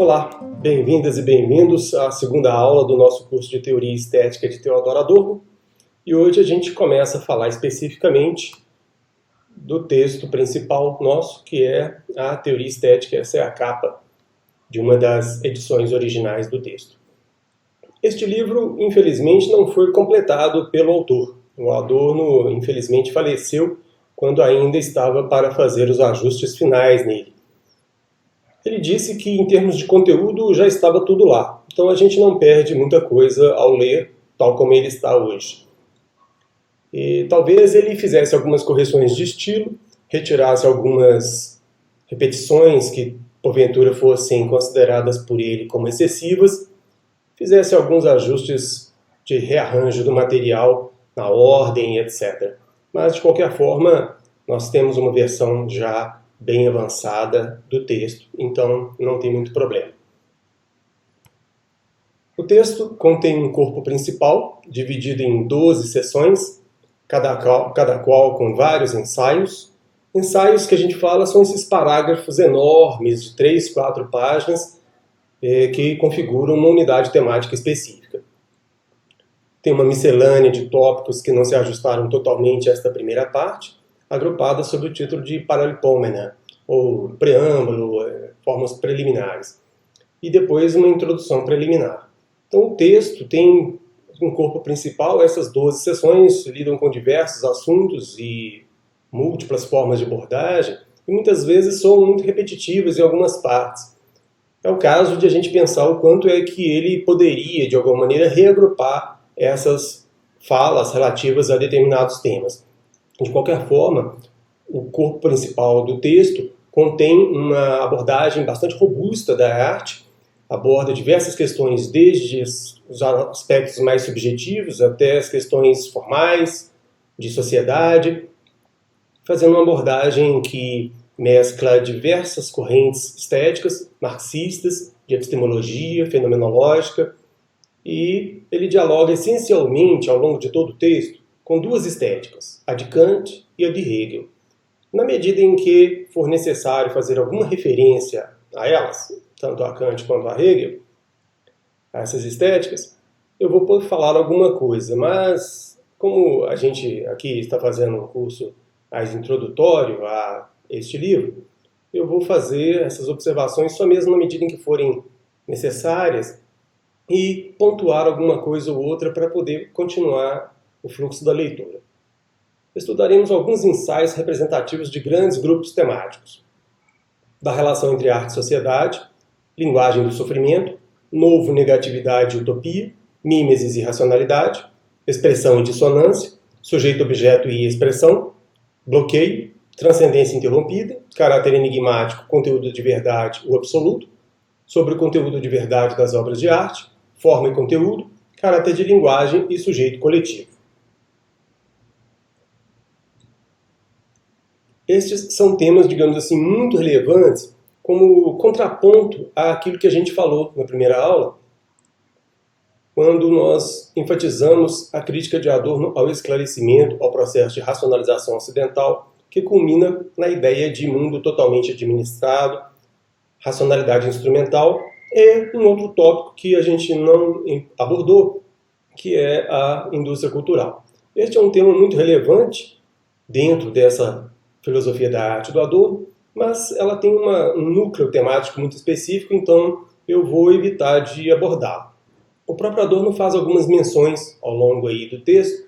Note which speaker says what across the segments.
Speaker 1: Olá, bem-vindas e bem-vindos à segunda aula do nosso curso de Teoria Estética de Theodor Adorno. E hoje a gente começa a falar especificamente do texto principal nosso, que é a Teoria Estética. Essa é a capa de uma das edições originais do texto. Este livro, infelizmente, não foi completado pelo autor. O Adorno, infelizmente, faleceu quando ainda estava para fazer os ajustes finais nele. Ele disse que, em termos de conteúdo, já estava tudo lá. Então a gente não perde muita coisa ao ler, tal como ele está hoje. E talvez ele fizesse algumas correções de estilo, retirasse algumas repetições que, porventura, fossem consideradas por ele como excessivas, fizesse alguns ajustes de rearranjo do material, na ordem, etc. Mas, de qualquer forma, nós temos uma versão já bem avançada do texto, então não tem muito problema. O texto contém um corpo principal, dividido em 12 seções, cada qual com vários ensaios. Ensaios que a gente fala são esses parágrafos enormes, de 3, 4 páginas, que configuram uma unidade temática específica. Tem uma miscelânea de tópicos que não se ajustaram totalmente a esta primeira parte, agrupada sob o título de Paralipômena, ou preâmbulo, formas preliminares. E depois uma introdução preliminar. Então o texto tem um corpo principal, essas 12 seções lidam com diversos assuntos e múltiplas formas de abordagem, e muitas vezes são muito repetitivas em algumas partes. É o caso de a gente pensar o quanto é que ele poderia, de alguma maneira, reagrupar essas falas relativas a determinados temas. De qualquer forma, o corpo principal do texto contém uma abordagem bastante robusta da arte, aborda diversas questões, desde os aspectos mais subjetivos até as questões formais, de sociedade, fazendo uma abordagem que mescla diversas correntes estéticas, marxistas, de epistemologia, fenomenológica, e ele dialoga essencialmente, ao longo de todo o texto, com duas estéticas, a de Kant e a de Hegel. Na medida em que for necessário fazer alguma referência a elas, tanto a Kant quanto a Hegel, a essas estéticas, eu vou falar alguma coisa, mas como a gente aqui está fazendo um curso mais introdutório a este livro, eu vou fazer essas observações só mesmo na medida em que forem necessárias e pontuar alguma coisa ou outra para poder continuar o fluxo da leitura. Estudaremos alguns ensaios representativos de grandes grupos temáticos, da relação entre arte e sociedade, linguagem do sofrimento, novo, negatividade e utopia, mimesis e racionalidade, expressão e dissonância, sujeito-objeto e expressão, bloqueio, transcendência interrompida, caráter enigmático, conteúdo de verdade, o absoluto, sobre o conteúdo de verdade das obras de arte, forma e conteúdo, caráter de linguagem e sujeito coletivo. Estes são temas, digamos assim, muito relevantes como contraponto àquilo que a gente falou na primeira aula, quando nós enfatizamos a crítica de Adorno ao esclarecimento, ao processo de racionalização ocidental, que culmina na ideia de mundo totalmente administrado, racionalidade instrumental, e um outro tópico que a gente não abordou, que é a indústria cultural. Este é um tema muito relevante dentro dessa filosofia da arte do Adorno, mas ela tem um núcleo temático muito específico, então eu vou evitar de abordá-lo. O próprio Adorno faz algumas menções ao longo aí do texto,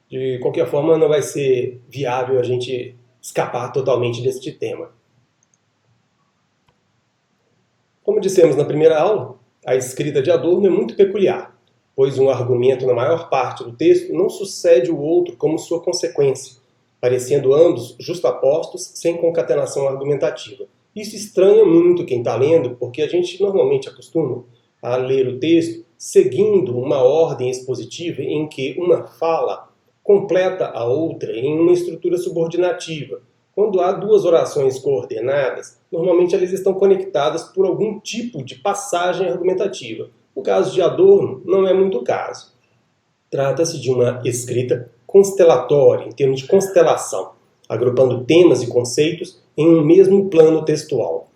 Speaker 1: de qualquer forma não vai ser viável a gente escapar totalmente deste tema. Como dissemos na primeira aula, a escrita de Adorno é muito peculiar, pois um argumento na maior parte do texto não sucede o outro como sua consequência, parecendo ambos justapostos sem concatenação argumentativa. Isso estranha muito quem está lendo, porque a gente normalmente acostuma a ler o texto seguindo uma ordem expositiva em que uma fala completa a outra em uma estrutura subordinativa. Quando há duas orações coordenadas, normalmente elas estão conectadas por algum tipo de passagem argumentativa. No caso de Adorno, não é muito o caso. Trata-se de uma escrita constelatória, em termos de constelação, agrupando temas e conceitos em um mesmo plano textual.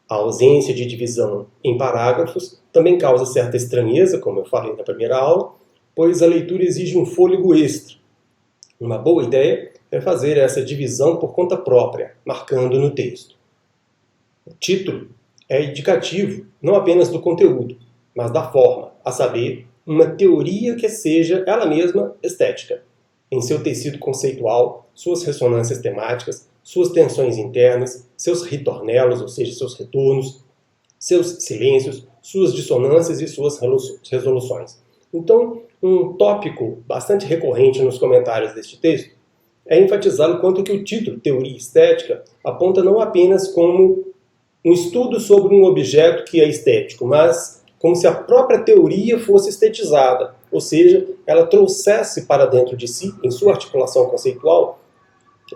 Speaker 1: A ausência de divisão em parágrafos também causa certa estranheza, como eu falei na primeira aula, pois a leitura exige um fôlego extra. Uma boa ideia é fazer essa divisão por conta própria, marcando no texto. O título é indicativo não apenas do conteúdo, mas da forma, a saber, uma teoria que seja ela mesma estética, em seu tecido conceitual, suas ressonâncias temáticas, suas tensões internas, seus ritornelos, ou seja, seus retornos, seus silêncios, suas dissonâncias e suas resoluções. Então, um tópico bastante recorrente nos comentários deste texto é enfatizar o quanto que o título Teoria Estética aponta não apenas como um estudo sobre um objeto que é estético, mas como se a própria teoria fosse estetizada, ou seja, ela trouxesse para dentro de si, em sua articulação conceitual,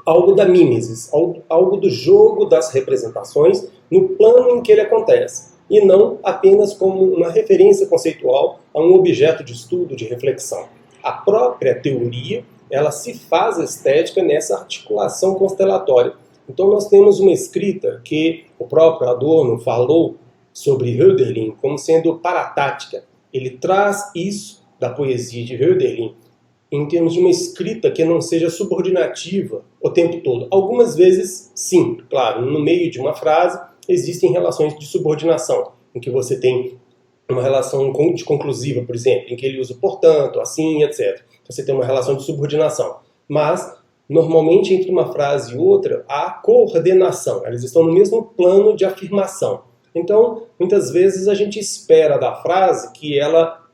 Speaker 1: algo da mimesis, algo do jogo das representações no plano em que ele acontece, e não apenas como uma referência conceitual a um objeto de estudo, de reflexão. A própria teoria, ela se faz estética nessa articulação constelatória. Então nós temos uma escrita que o próprio Adorno falou sobre Hölderlin como sendo paratática. Ele traz isso da poesia de Hölderlin em termos de uma escrita que não seja subordinativa o tempo todo. Algumas vezes, sim, claro, no meio de uma frase existem relações de subordinação, em que você tem uma relação de conclusiva, por exemplo, em que ele usa portanto, assim, etc. Você tem uma relação de subordinação. Mas, normalmente, entre uma frase e outra, há coordenação. Elas estão no mesmo plano de afirmação. Então, muitas vezes a gente espera da frase que ela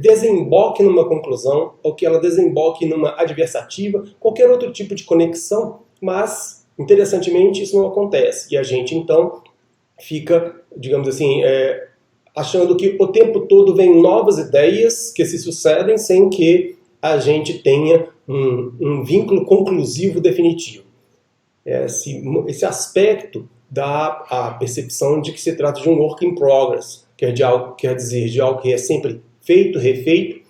Speaker 1: desemboque numa conclusão, ou que ela desemboque numa adversativa, qualquer outro tipo de conexão, mas, interessantemente, isso não acontece. E a gente, então, fica, digamos assim, achando que o tempo todo vem novas ideias que se sucedem sem que a gente tenha um vínculo conclusivo definitivo. Esse aspecto dá a percepção de que se trata de um work in progress, quer dizer, de algo que é sempre feito, refeito,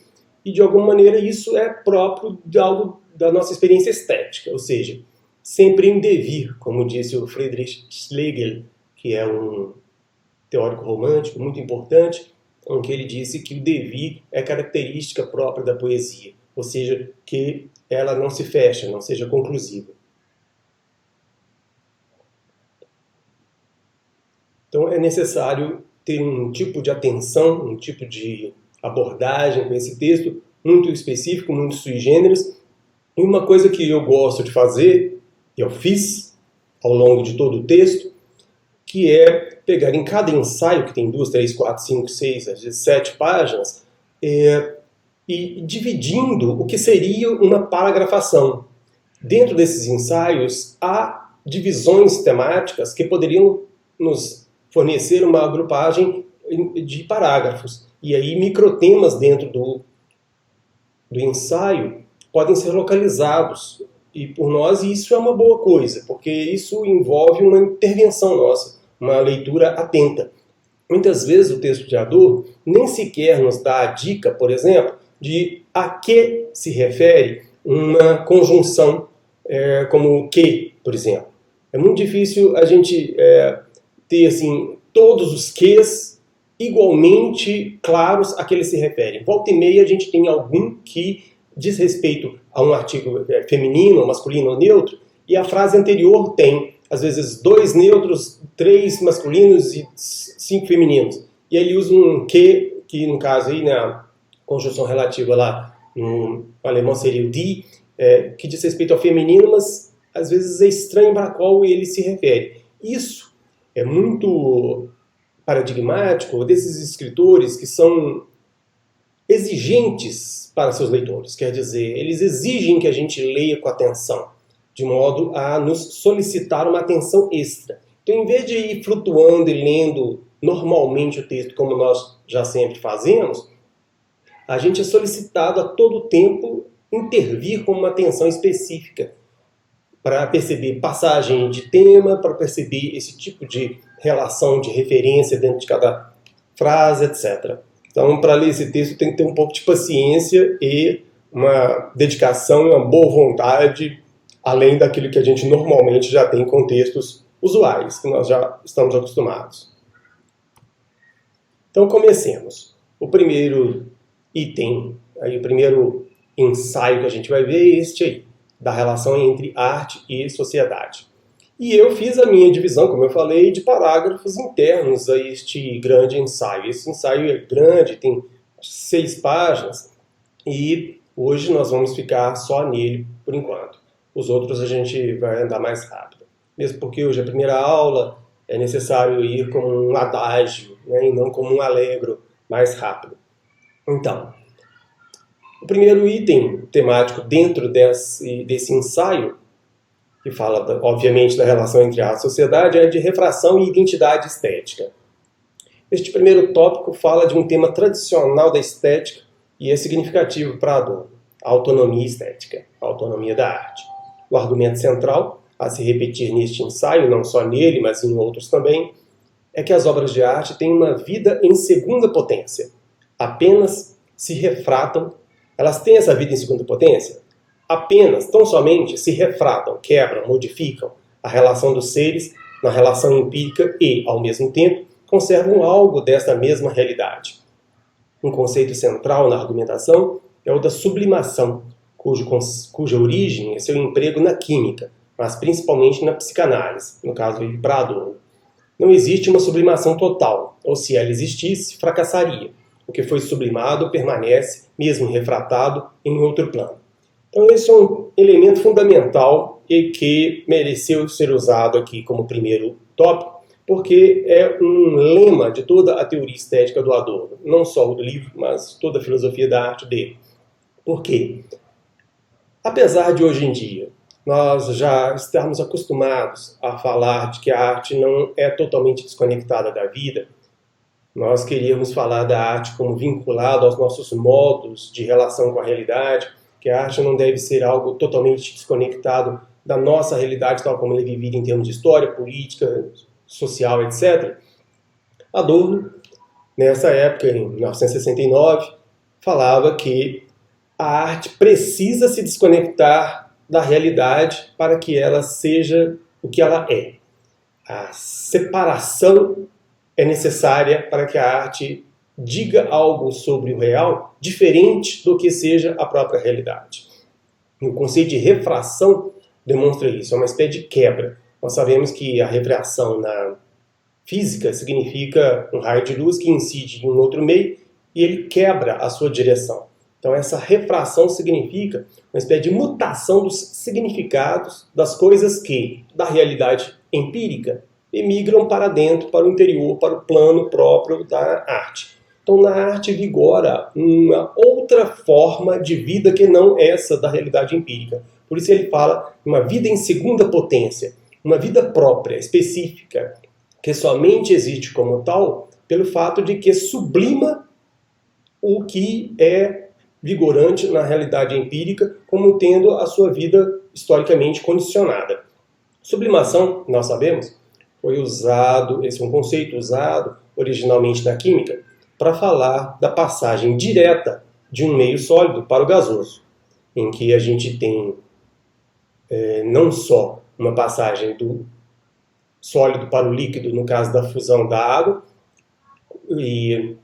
Speaker 1: e de alguma maneira isso é próprio de algo da nossa experiência estética, ou seja, sempre em devir, como disse o Friedrich Schlegel, que é um teórico romântico muito importante, em que ele disse que o devir é característica própria da poesia, ou seja, que ela não se fecha, não seja conclusiva. Então é necessário ter um tipo de atenção, um tipo de abordagem com esse texto muito específico, muito sui generis. E uma coisa que eu gosto de fazer, e eu fiz ao longo de todo o texto, que é pegar em cada ensaio, que tem 2, 3, 4, 5, 6, às vezes 7 páginas, e dividindo o que seria uma paragrafação. Dentro desses ensaios, há divisões temáticas que poderiam nos fornecer uma agrupagem de parágrafos. E aí microtemas dentro do ensaio podem ser localizados e por nós, isso é uma boa coisa, porque isso envolve uma intervenção nossa, uma leitura atenta. Muitas vezes o texto de Adorno nem sequer nos dá a dica, por exemplo, de a que se refere uma conjunção como que, por exemplo. É muito difícil a gente ter assim, todos os ques igualmente claros a que ele se refere. Volta e meia a gente tem algum que diz respeito a um artigo feminino, masculino ou neutro, e a frase anterior tem, às vezes, 2 neutros, 3 masculinos e 5 femininos. E aí ele usa um que no caso aí, na conjunção relativa lá, no alemão seria o die, que diz respeito ao feminino, mas às vezes é estranho para qual ele se refere. Isso é muito paradigmático desses escritores que são exigentes para seus leitores. Quer dizer, eles exigem que a gente leia com atenção, de modo a nos solicitar uma atenção extra. Então, em vez de ir flutuando e lendo normalmente o texto, como nós já sempre fazemos, a gente é solicitado a todo tempo intervir com uma atenção específica para perceber passagem de tema, para perceber esse tipo de relação, de referência dentro de cada frase, etc. Então, para ler esse texto, tem que ter um pouco de paciência e uma dedicação e uma boa vontade, além daquilo que a gente normalmente já tem com textos usuais, que nós já estamos acostumados. Então comecemos. O primeiro item, aí, o primeiro ensaio que a gente vai ver é este aí, da relação entre arte e sociedade. E eu fiz a minha divisão, como eu falei, de parágrafos internos a este grande ensaio. Esse ensaio é grande, tem 6 páginas, e hoje nós vamos ficar só nele por enquanto. Os outros a gente vai andar mais rápido. Mesmo porque hoje é a primeira aula, é necessário ir como um adágio, né, e não como um allegro mais rápido. Então, o primeiro item temático dentro desse ensaio, que fala, obviamente, da relação entre arte e sociedade, é de refração e identidade estética. Este primeiro tópico fala de um tema tradicional da estética e é significativo para Adorno, a autonomia estética, a autonomia da arte. O argumento central, a se repetir neste ensaio, não só nele, mas em outros também, é que as obras de arte têm uma vida em segunda potência. Apenas se refratam. Elas têm essa vida em segunda potência? Apenas, tão somente, se refratam, quebram, modificam a relação dos seres na relação empírica e, ao mesmo tempo, conservam algo desta mesma realidade. Um conceito central na argumentação é o da sublimação, cuja origem é seu emprego na química, mas principalmente na psicanálise, no caso de Adorno. Não existe uma sublimação total, ou se ela existisse, fracassaria. O que foi sublimado permanece, mesmo refratado, em outro plano. Então esse é um elemento fundamental e que mereceu ser usado aqui como primeiro tópico, porque é um lema de toda a teoria estética do Adorno, não só o do livro, mas toda a filosofia da arte dele. Por quê? Apesar de hoje em dia nós já estarmos acostumados a falar de que a arte não é totalmente desconectada da vida, nós queríamos falar da arte como vinculada aos nossos modos de relação com a realidade, que a arte não deve ser algo totalmente desconectado da nossa realidade, tal como ela é vivida em termos de história, política, social, etc. Adorno, nessa época, em 1969, falava que a arte precisa se desconectar da realidade para que ela seja o que ela é. A separação é necessária para que a arte diga algo sobre o real diferente do que seja a própria realidade. E o conceito de refração demonstra isso, é uma espécie de quebra. Nós sabemos que a refração na física significa um raio de luz que incide em um outro meio e ele quebra a sua direção. Então essa refração significa uma espécie de mutação dos significados das coisas que, da realidade empírica, emigram para dentro, para o interior, para o plano próprio da arte. Então na arte vigora uma outra forma de vida que não essa da realidade empírica. Por isso ele fala de uma vida em segunda potência, uma vida própria, específica, que somente existe como tal pelo fato de que sublima o que é vigorante na realidade empírica, como tendo a sua vida historicamente condicionada. Sublimação, nós sabemos, foi usado, esse é um conceito usado originalmente na química, para falar da passagem direta de um meio sólido para o gasoso, em que a gente tem não só uma passagem do sólido para o líquido, no caso da fusão da água, e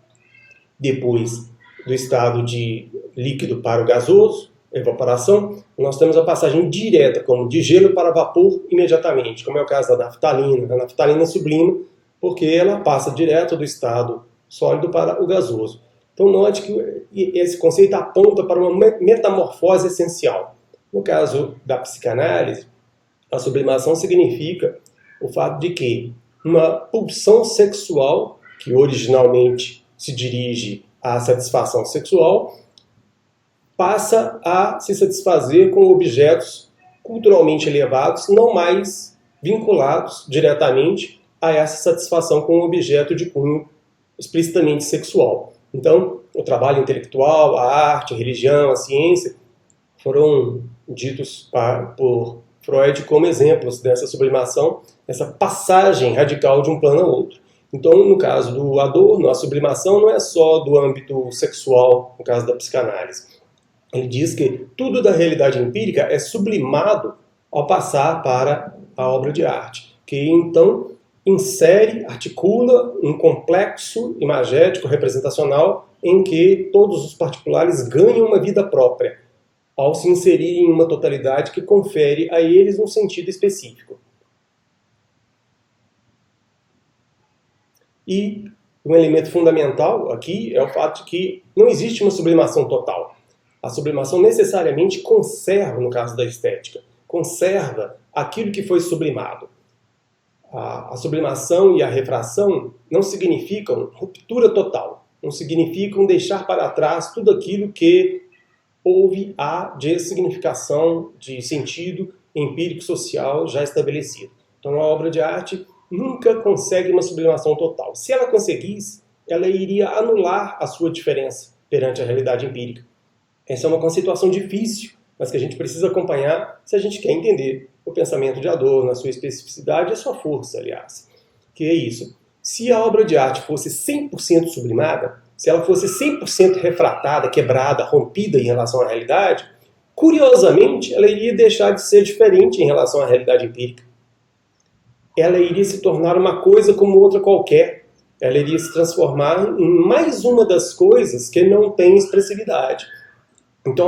Speaker 1: depois do estado de líquido para o gasoso, evaporação, nós temos a passagem direta, como de gelo para vapor imediatamente, como é o caso da naftalina. A naftalina sublima porque ela passa direto do estado sólido para o gasoso. Então note que esse conceito aponta para uma metamorfose essencial. No caso da psicanálise, a sublimação significa o fato de que uma pulsão sexual, que originalmente se dirige à satisfação sexual, passa a se satisfazer com objetos culturalmente elevados, não mais vinculados diretamente a essa satisfação com um objeto de cunho explicitamente sexual. Então, o trabalho intelectual, a arte, a religião, a ciência foram ditos por Freud como exemplos dessa sublimação, essa passagem radical de um plano ao outro. Então, no caso do Adorno, a sublimação não é só do âmbito sexual, no caso da psicanálise. Ele diz que tudo da realidade empírica é sublimado ao passar para a obra de arte, que então insere, articula um complexo imagético representacional em que todos os particulares ganham uma vida própria, ao se inserirem em uma totalidade que confere a eles um sentido específico. E um elemento fundamental aqui é o fato de que não existe uma sublimação total. A sublimação necessariamente conserva, no caso da estética, conserva aquilo que foi sublimado. A sublimação e a refração não significam ruptura total, não significam deixar para trás tudo aquilo que há de significação, de sentido empírico social já estabelecido. Então a obra de arte nunca consegue uma sublimação total. Se ela conseguisse, ela iria anular a sua diferença perante a realidade empírica. Essa é uma conceituação difícil, mas que a gente precisa acompanhar se a gente quer entender o pensamento de Adorno, a sua especificidade e a sua força, aliás. Que é isso. Se a obra de arte fosse 100% sublimada, se ela fosse 100% refratada, quebrada, rompida em relação à realidade, curiosamente, ela iria deixar de ser diferente em relação à realidade empírica. Ela iria se tornar uma coisa como outra qualquer. Ela iria se transformar em mais uma das coisas que não tem expressividade. Então,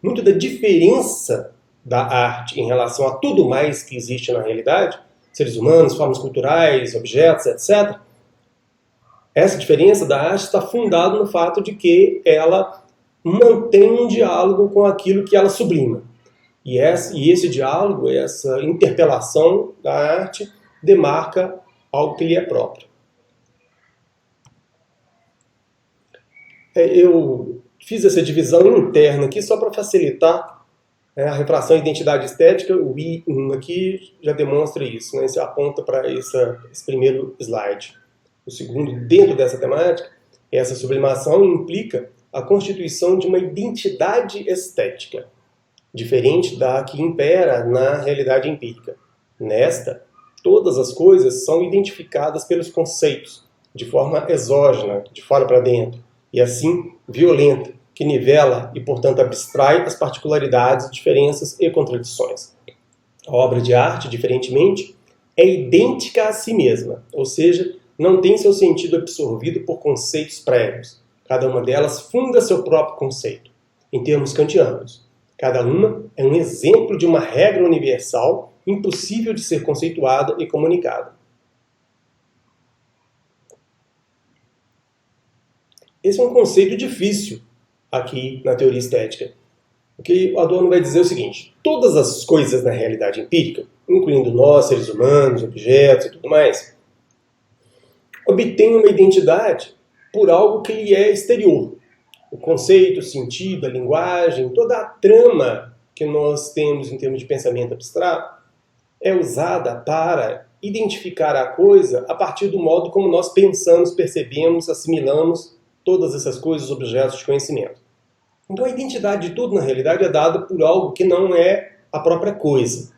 Speaker 1: muito da diferença da arte em relação a tudo mais que existe na realidade, seres humanos, formas culturais, objetos, etc., essa diferença da arte está fundada no fato de que ela mantém um diálogo com aquilo que ela sublima. E esse diálogo, essa interpelação da arte, demarca algo que lhe é próprio. Eu fiz essa divisão interna aqui só para facilitar a refração e identidade estética. O I1 aqui já demonstra isso, né? Isso aponta para esse primeiro slide. O segundo, dentro dessa temática, essa sublimação implica a constituição de uma identidade estética, diferente da que impera na realidade empírica. Nesta, todas as coisas são identificadas pelos conceitos, de forma exógena, de fora para dentro, e assim violenta, que nivela e, portanto, abstrai as particularidades, diferenças e contradições. A obra de arte, diferentemente, é idêntica a si mesma, ou seja, não tem seu sentido absorvido por conceitos prévios. Cada uma delas funda seu próprio conceito, em termos kantianos. Cada uma é um exemplo de uma regra universal impossível de ser conceituada e comunicada. Esse é um conceito difícil aqui na teoria estética. O que Adorno vai dizer é o seguinte: todas as coisas na realidade empírica, incluindo nós, seres humanos, objetos e tudo mais, obtêm uma identidade por algo que lhe é exterior. O conceito, o sentido, a linguagem, toda a trama que nós temos em termos de pensamento abstrato é usada para identificar a coisa a partir do modo como nós pensamos, percebemos, assimilamos todas essas coisas, objetos de conhecimento. Então a identidade de tudo, na realidade, é dada por algo que não é a própria coisa.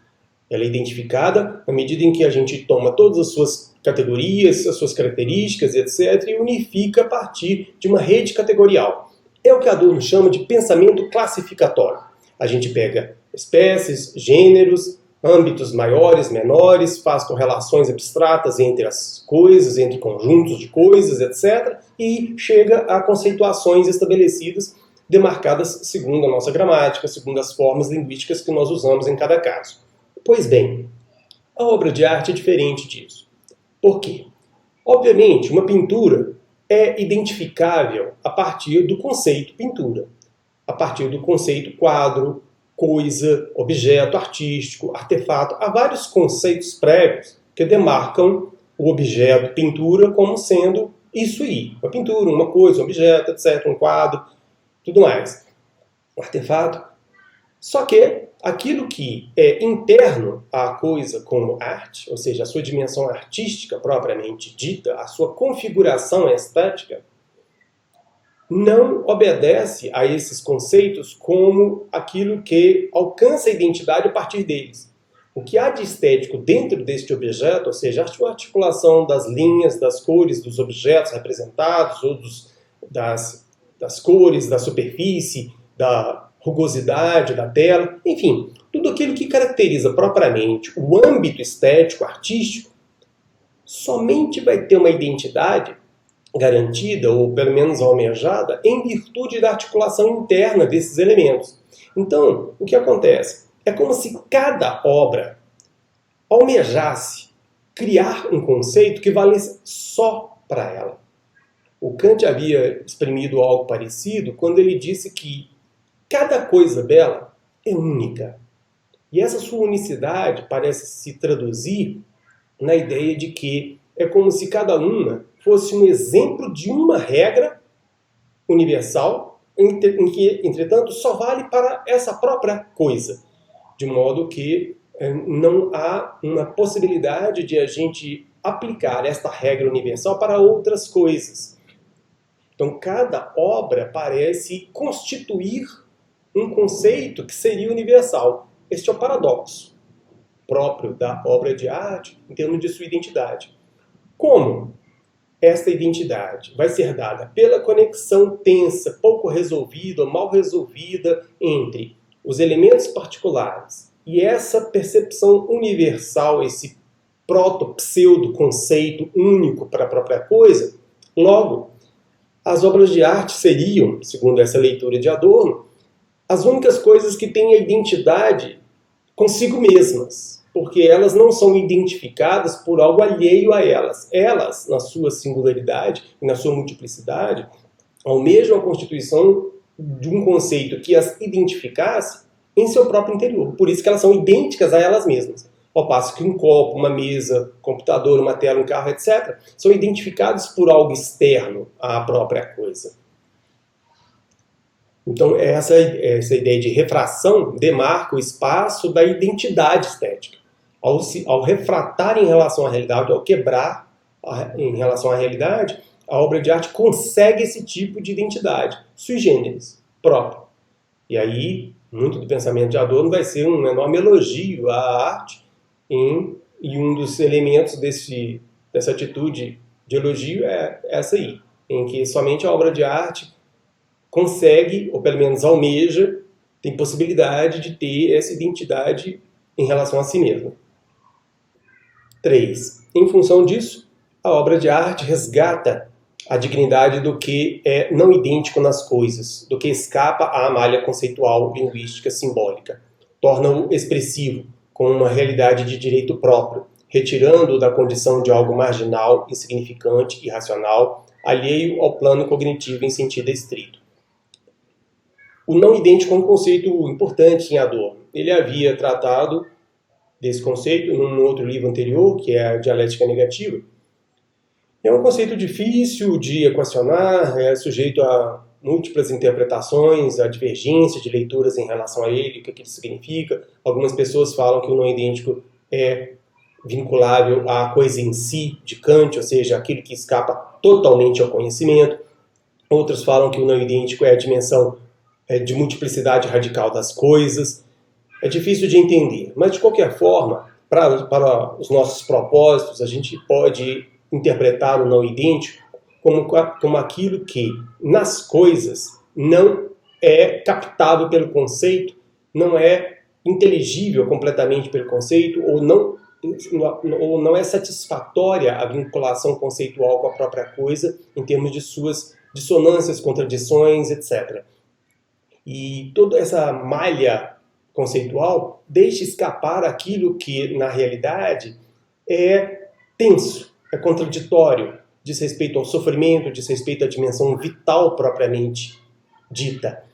Speaker 1: Ela é identificada à medida em que a gente toma todas as suas categorias, as suas características, etc., e unifica a partir de uma rede categorial. É o que Adorno chama de pensamento classificatório. A gente pega espécies, gêneros, âmbitos maiores, menores, faz correlações abstratas entre as coisas, entre conjuntos de coisas, etc., e chega a conceituações estabelecidas, demarcadas segundo a nossa gramática, segundo as formas linguísticas que nós usamos em cada caso. Pois bem, a obra de arte é diferente disso. Por quê? Obviamente, uma pintura é identificável a partir do conceito pintura, a partir do conceito quadro, coisa, objeto artístico, artefato. Há vários conceitos prévios que demarcam o objeto pintura como sendo isso aí. Uma pintura, uma coisa, um objeto, etc., um quadro, tudo mais. Um artefato. Só que aquilo que é interno à coisa como arte, ou seja, a sua dimensão artística propriamente dita, a sua configuração estética, não obedece a esses conceitos como aquilo que alcança a identidade a partir deles. O que há de estético dentro deste objeto, ou seja, a articulação das linhas, das cores dos objetos representados, ou das cores, da superfície, da rugosidade da tela, enfim, tudo aquilo que caracteriza propriamente o âmbito estético, artístico, somente vai ter uma identidade garantida, ou pelo menos almejada, em virtude da articulação interna desses elementos. Então, o que acontece? É como se cada obra almejasse criar um conceito que valesse só para ela. O Kant havia exprimido algo parecido quando ele disse que cada coisa bela é única. E essa sua unicidade parece se traduzir na ideia de que é como se cada uma fosse um exemplo de uma regra universal, em que, entretanto, só vale para essa própria coisa. De modo que não há uma possibilidade de a gente aplicar esta regra universal para outras coisas. Então, cada obra parece constituir um conceito que seria universal. Este é o paradoxo próprio da obra de arte em termos de sua identidade. Como esta identidade vai ser dada pela conexão tensa, pouco resolvida, mal resolvida entre os elementos particulares e essa percepção universal, esse proto-pseudo-conceito único para a própria coisa, logo, as obras de arte seriam, segundo essa leitura de Adorno, as únicas coisas que têm a identidade consigo mesmas, porque elas não são identificadas por algo alheio a elas. Elas, na sua singularidade e na sua multiplicidade, almejam a constituição de um conceito que as identificasse em seu próprio interior. Por isso que elas são idênticas a elas mesmas. Ao passo que um copo, uma mesa, um computador, uma tela, um carro, etc., são identificados por algo externo à própria coisa. Então, essa ideia de refração demarca o espaço da identidade estética. Ao refratar em relação à realidade, ao quebrar em relação à realidade, a obra de arte consegue esse tipo de identidade, sui generis, própria. E aí, muito do pensamento de Adorno vai ser um enorme elogio à arte, e um dos elementos dessa atitude de elogio é essa aí, em que somente a obra de arte consegue, ou pelo menos almeja, tem possibilidade de ter essa identidade em relação a si mesma. 3. Em função disso, a obra de arte resgata a dignidade do que é não idêntico nas coisas, do que escapa à malha conceitual, linguística, simbólica. Torna-o expressivo, com uma realidade de direito próprio, retirando-o da condição de algo marginal, insignificante, irracional, alheio ao plano cognitivo em sentido estrito. O não idêntico é um conceito importante em Adorno. Ele havia tratado desse conceito num outro livro anterior, que é a Dialética Negativa. É um conceito difícil de equacionar, é sujeito a múltiplas interpretações, a divergência de leituras em relação a ele, o que ele significa. Algumas pessoas falam que o não idêntico é vinculável à coisa em si de Kant, ou seja, aquilo que escapa totalmente ao conhecimento. Outros falam que o não idêntico é a dimensão de multiplicidade radical das coisas. É difícil de entender, mas de qualquer forma, para os nossos propósitos, a gente pode interpretar o não idêntico como aquilo que, nas coisas, não é captável pelo conceito, não é inteligível completamente pelo conceito, ou não é satisfatória a vinculação conceitual com a própria coisa, em termos de suas dissonâncias, contradições, etc. E toda essa malha conceitual deixa escapar aquilo que, na realidade, é tenso, é contraditório, diz respeito ao sofrimento, diz respeito à dimensão vital propriamente dita.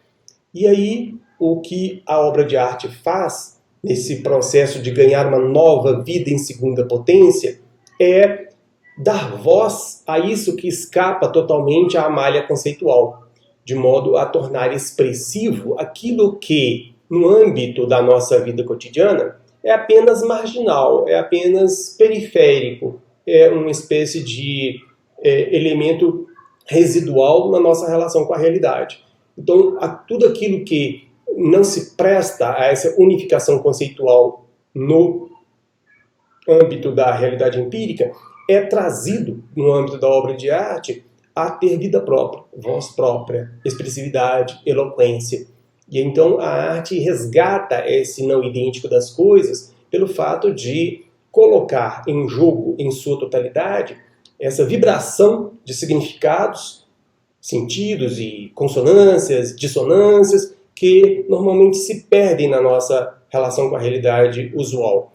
Speaker 1: E aí, o que a obra de arte faz, nesse processo de ganhar uma nova vida em segunda potência, é dar voz a isso que escapa totalmente à malha conceitual, de modo a tornar expressivo aquilo que, no âmbito da nossa vida cotidiana, é apenas marginal, é apenas periférico, é uma espécie de elemento residual na nossa relação com a realidade. Então, tudo aquilo que não se presta a essa unificação conceitual no âmbito da realidade empírica é trazido, no âmbito da obra de arte, a ter vida própria, voz própria, expressividade, eloquência. E então a arte resgata esse não idêntico das coisas pelo fato de colocar em jogo em sua totalidade essa vibração de significados, sentidos e consonâncias, dissonâncias que normalmente se perdem na nossa relação com a realidade usual.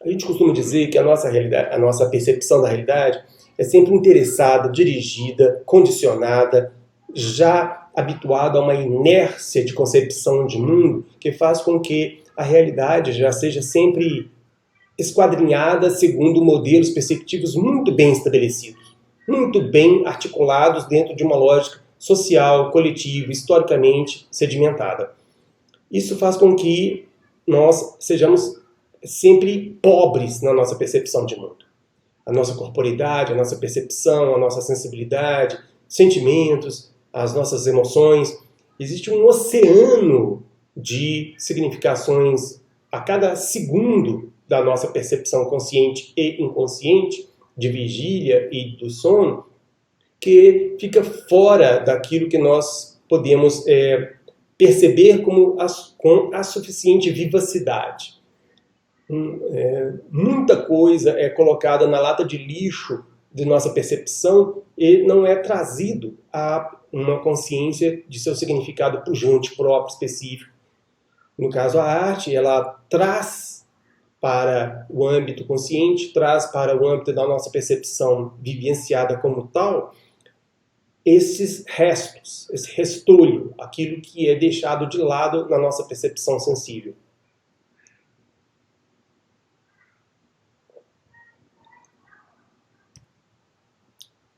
Speaker 1: A gente costuma dizer que a nossa percepção da realidade é sempre interessada, dirigida, condicionada, já habituada a uma inércia de concepção de mundo que faz com que a realidade já seja sempre esquadrinhada segundo modelos perceptivos muito bem estabelecidos, muito bem articulados dentro de uma lógica social, coletiva, historicamente sedimentada. Isso faz com que nós sejamos sempre pobres na nossa percepção de mundo. A nossa corporeidade, a nossa percepção, a nossa sensibilidade, sentimentos, as nossas emoções. Existe um oceano de significações a cada segundo da nossa percepção consciente e inconsciente, de vigília e do sono, que fica fora daquilo que nós podemos perceber com a suficiente vivacidade. Muita coisa é colocada na lata de lixo de nossa percepção e não é trazido a uma consciência de seu significado pujante, próprio, específico. No caso, a arte, ela traz para o âmbito consciente, traz para o âmbito da nossa percepção vivenciada como tal, esses restos, esse restolho, aquilo que é deixado de lado na nossa percepção sensível.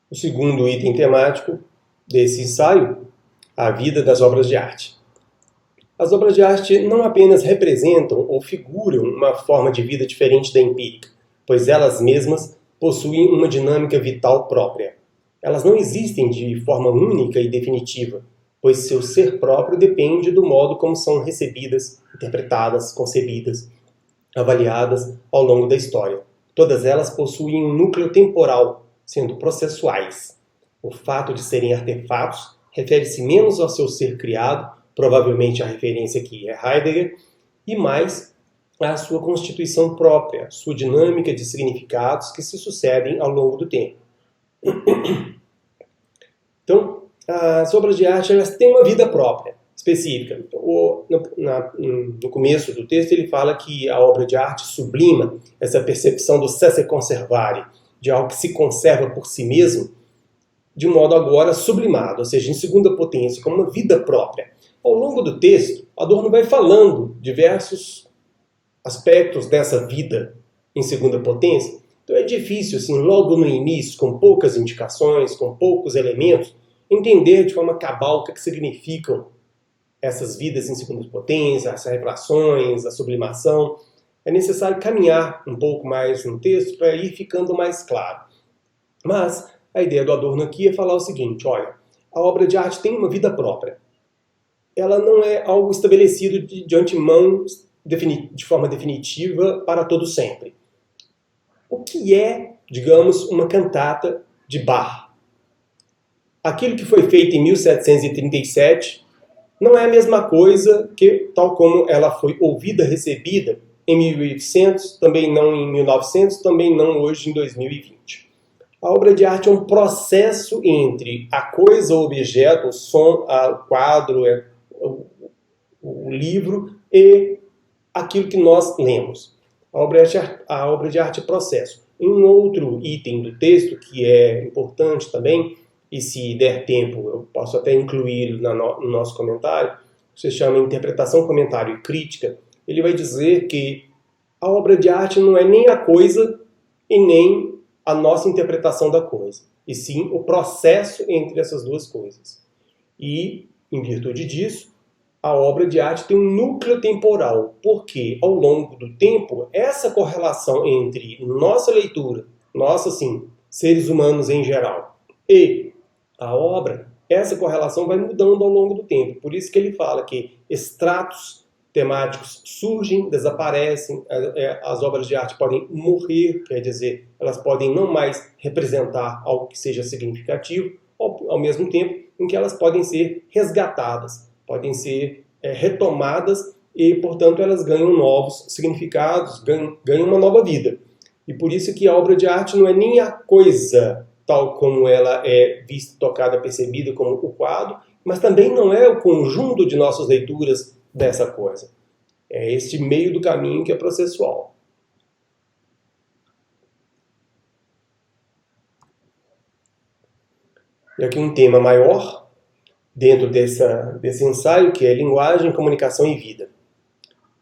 Speaker 1: O segundo item temático desse ensaio, a vida das obras de arte. As obras de arte não apenas representam ou figuram uma forma de vida diferente da empírica, pois elas mesmas possuem uma dinâmica vital própria. Elas não existem de forma única e definitiva, pois seu ser próprio depende do modo como são recebidas, interpretadas, concebidas, avaliadas ao longo da história. Todas elas possuem um núcleo temporal, sendo processuais. O fato de serem artefatos refere-se menos ao seu ser criado, provavelmente a referência aqui é Heidegger, e mais à sua constituição própria, sua dinâmica de significados que se sucedem ao longo do tempo. Então, as obras de arte elas têm uma vida própria, específica. No começo do texto ele fala que a obra de arte sublima essa percepção do se conservare, de algo que se conserva por si mesmo, de modo agora sublimado, ou seja, em segunda potência, como uma vida própria. Ao longo do texto, Adorno vai falando diversos aspectos dessa vida em segunda potência. Então é difícil, assim, logo no início, com poucas indicações, com poucos elementos, entender de forma cabal o que significam essas vidas em segunda potência, as revelações, a sublimação. É necessário caminhar um pouco mais no texto para ir ficando mais claro. Mas a ideia do Adorno aqui é falar o seguinte, olha, a obra de arte tem uma vida própria. Ela não é algo estabelecido de antemão, de forma definitiva, para todo sempre. O que é, digamos, uma cantata de Bach? Aquilo que foi feito em 1737 não é a mesma coisa que tal como ela foi ouvida, recebida em 1800, também não em 1900, também não hoje em 2020. A obra de arte é um processo entre a coisa, o objeto, o som, o quadro, o livro e aquilo que nós lemos. A obra de arte é processo. Em um outro item do texto, que é importante também, e se der tempo eu posso até incluir no nosso comentário, se chama Interpretação, Comentário e Crítica, ele vai dizer que a obra de arte não é nem a coisa e nem a nossa interpretação da coisa, e sim o processo entre essas duas coisas. E, em virtude disso, a obra de arte tem um núcleo temporal, porque ao longo do tempo, essa correlação entre nossa leitura, nós, assim, seres humanos em geral, e a obra, essa correlação vai mudando ao longo do tempo. Por isso que ele fala que estratos temáticos surgem, desaparecem, as obras de arte podem morrer, quer dizer, elas podem não mais representar algo que seja significativo, ao mesmo tempo em que elas podem ser resgatadas, podem ser retomadas e, portanto, elas ganham novos significados, ganham uma nova vida. E por isso que a obra de arte não é nem a coisa tal como ela é vista, tocada, percebida como o quadro, mas também não é o conjunto de nossas leituras dessa coisa. É este meio do caminho que é processual. E aqui um tema maior, dentro desse ensaio, que é linguagem, comunicação e vida.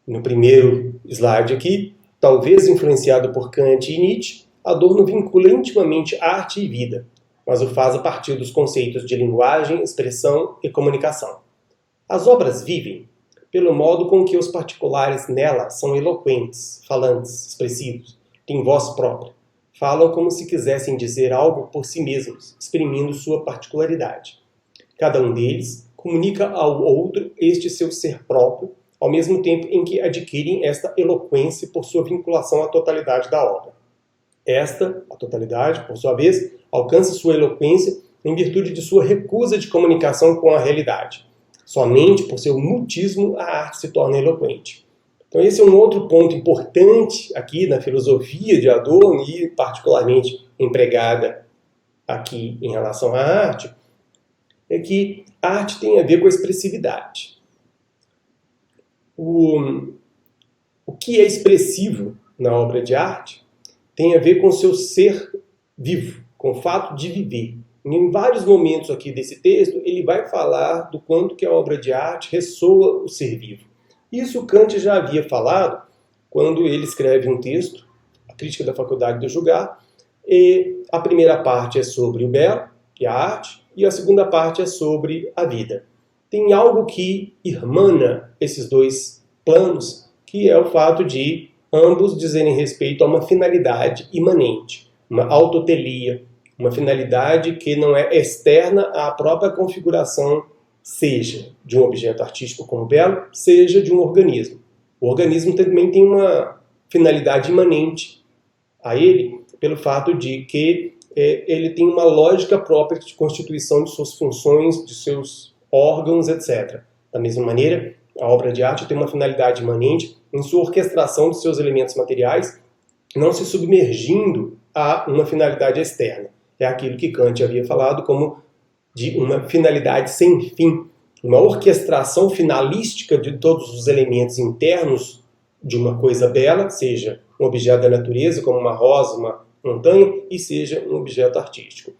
Speaker 1: No primeiro slide aqui, talvez influenciado por Kant e Nietzsche, Adorno vincula intimamente arte e vida, mas o faz a partir dos conceitos de linguagem, expressão e comunicação. As obras vivem pelo modo com que os particulares nelas são eloquentes, falantes, expressivos, têm voz própria. Falam como se quisessem dizer algo por si mesmos, exprimindo sua particularidade. Cada um deles comunica ao outro este seu ser próprio, ao mesmo tempo em que adquirem esta eloquência por sua vinculação à totalidade da obra. Esta, a totalidade, por sua vez, alcança sua eloquência em virtude de sua recusa de comunicação com a realidade. Somente por seu mutismo a arte se torna eloquente. Então esse é um outro ponto importante aqui na filosofia de Adorno e particularmente empregada aqui em relação à arte, é que a arte tem a ver com a expressividade. O que é expressivo na obra de arte tem a ver com o seu ser vivo, com o fato de viver. Em vários momentos aqui desse texto, ele vai falar do quanto que a obra de arte ressoa o ser vivo. Isso Kant já havia falado quando ele escreve um texto, A Crítica da Faculdade de Julgar, e a primeira parte é sobre o belo e a arte, e a segunda parte é sobre a vida. Tem algo que irmana esses dois planos, que é o fato de ambos dizerem respeito a uma finalidade imanente, uma autotelia, uma finalidade que não é externa à própria configuração, seja de um objeto artístico como belo, seja de um organismo. O organismo também tem uma finalidade imanente a ele, pelo fato de que ele tem uma lógica própria de constituição de suas funções, de seus órgãos, etc. Da mesma maneira, a obra de arte tem uma finalidade imanente em sua orquestração de seus elementos materiais, não se submergindo a uma finalidade externa. É aquilo que Kant havia falado como de uma finalidade sem fim, uma orquestração finalística de todos os elementos internos de uma coisa bela, seja um objeto da natureza, como uma rosa, uma montanha, e seja um objeto artístico.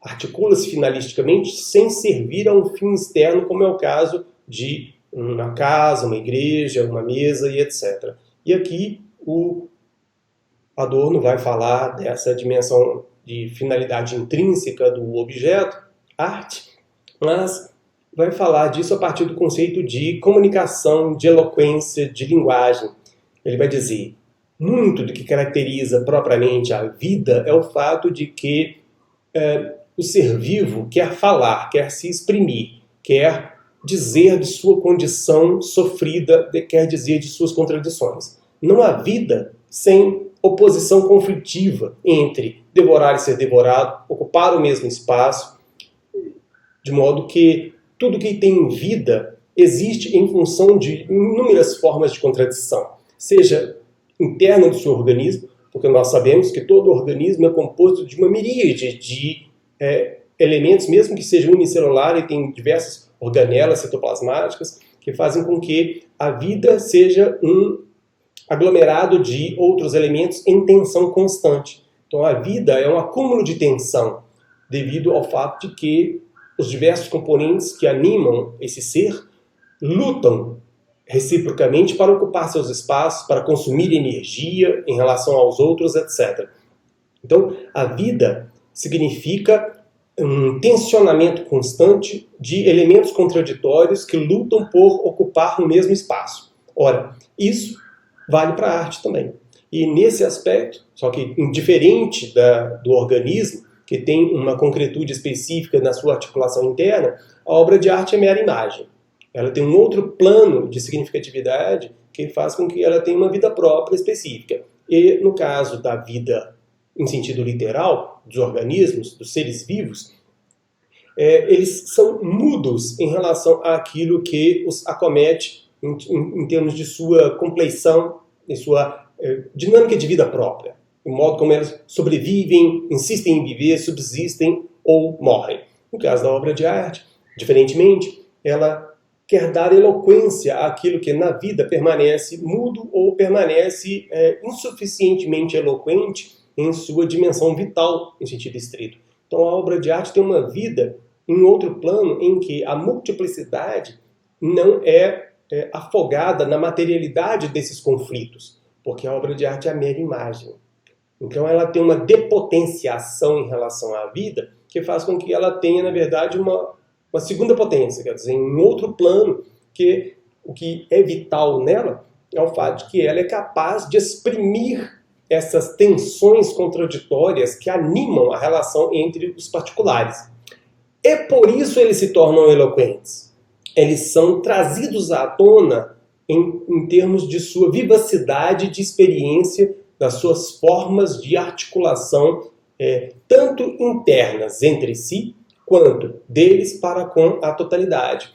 Speaker 1: Articula-se finalisticamente sem servir a um fim externo, como é o caso de uma casa, uma igreja, uma mesa e etc. E aqui o Adorno vai falar dessa dimensão de finalidade intrínseca do objeto, arte, mas vai falar disso a partir do conceito de comunicação, de eloquência, de linguagem. Ele vai dizer, muito do que caracteriza propriamente a vida é o fato de que o ser vivo quer falar, quer se exprimir, quer dizer de sua condição sofrida, quer dizer de suas contradições. Não há vida sem oposição conflitiva entre devorar e ser devorado, ocupar o mesmo espaço, de modo que tudo que tem vida existe em função de inúmeras formas de contradição, seja interna do seu organismo, porque nós sabemos que todo organismo é composto de uma miríade de elementos, mesmo que seja unicelular e tem diversas organelas citoplasmáticas, que fazem com que a vida seja um aglomerado de outros elementos em tensão constante. Então a vida é um acúmulo de tensão, devido ao fato de que os diversos componentes que animam esse ser lutam reciprocamente para ocupar seus espaços, para consumir energia em relação aos outros, etc. Então a vida significa um tensionamento constante de elementos contraditórios que lutam por ocupar o mesmo espaço. Ora, isso vale para a arte também. E nesse aspecto, só que diferente do organismo, que tem uma concretude específica na sua articulação interna, a obra de arte é mera imagem. Ela tem um outro plano de significatividade que faz com que ela tenha uma vida própria específica. E no caso da vida em sentido literal, dos organismos, dos seres vivos, eles são mudos em relação àquilo que os acomete em termos de sua compleição, de sua dinâmica de vida própria. o modo como elas sobrevivem, insistem em viver, subsistem ou morrem. No caso da obra de arte, diferentemente, ela quer dar eloquência àquilo que na vida permanece mudo ou permanece insuficientemente eloquente em sua dimensão vital, em sentido estrito. Então a obra de arte tem uma vida em outro plano em que a multiplicidade não é afogada na materialidade desses conflitos, porque a obra de arte é a mera imagem. Então ela tem uma depotenciação em relação à vida que faz com que ela tenha, na verdade, uma segunda potência, quer dizer, em outro plano, que o que é vital nela é o fato de que ela é capaz de exprimir essas tensões contraditórias que animam a relação entre os particulares. É por isso eles se tornam eloquentes. Eles são trazidos à tona em termos de sua vivacidade de experiência, das suas formas de articulação, tanto internas entre si, quanto deles para com a totalidade.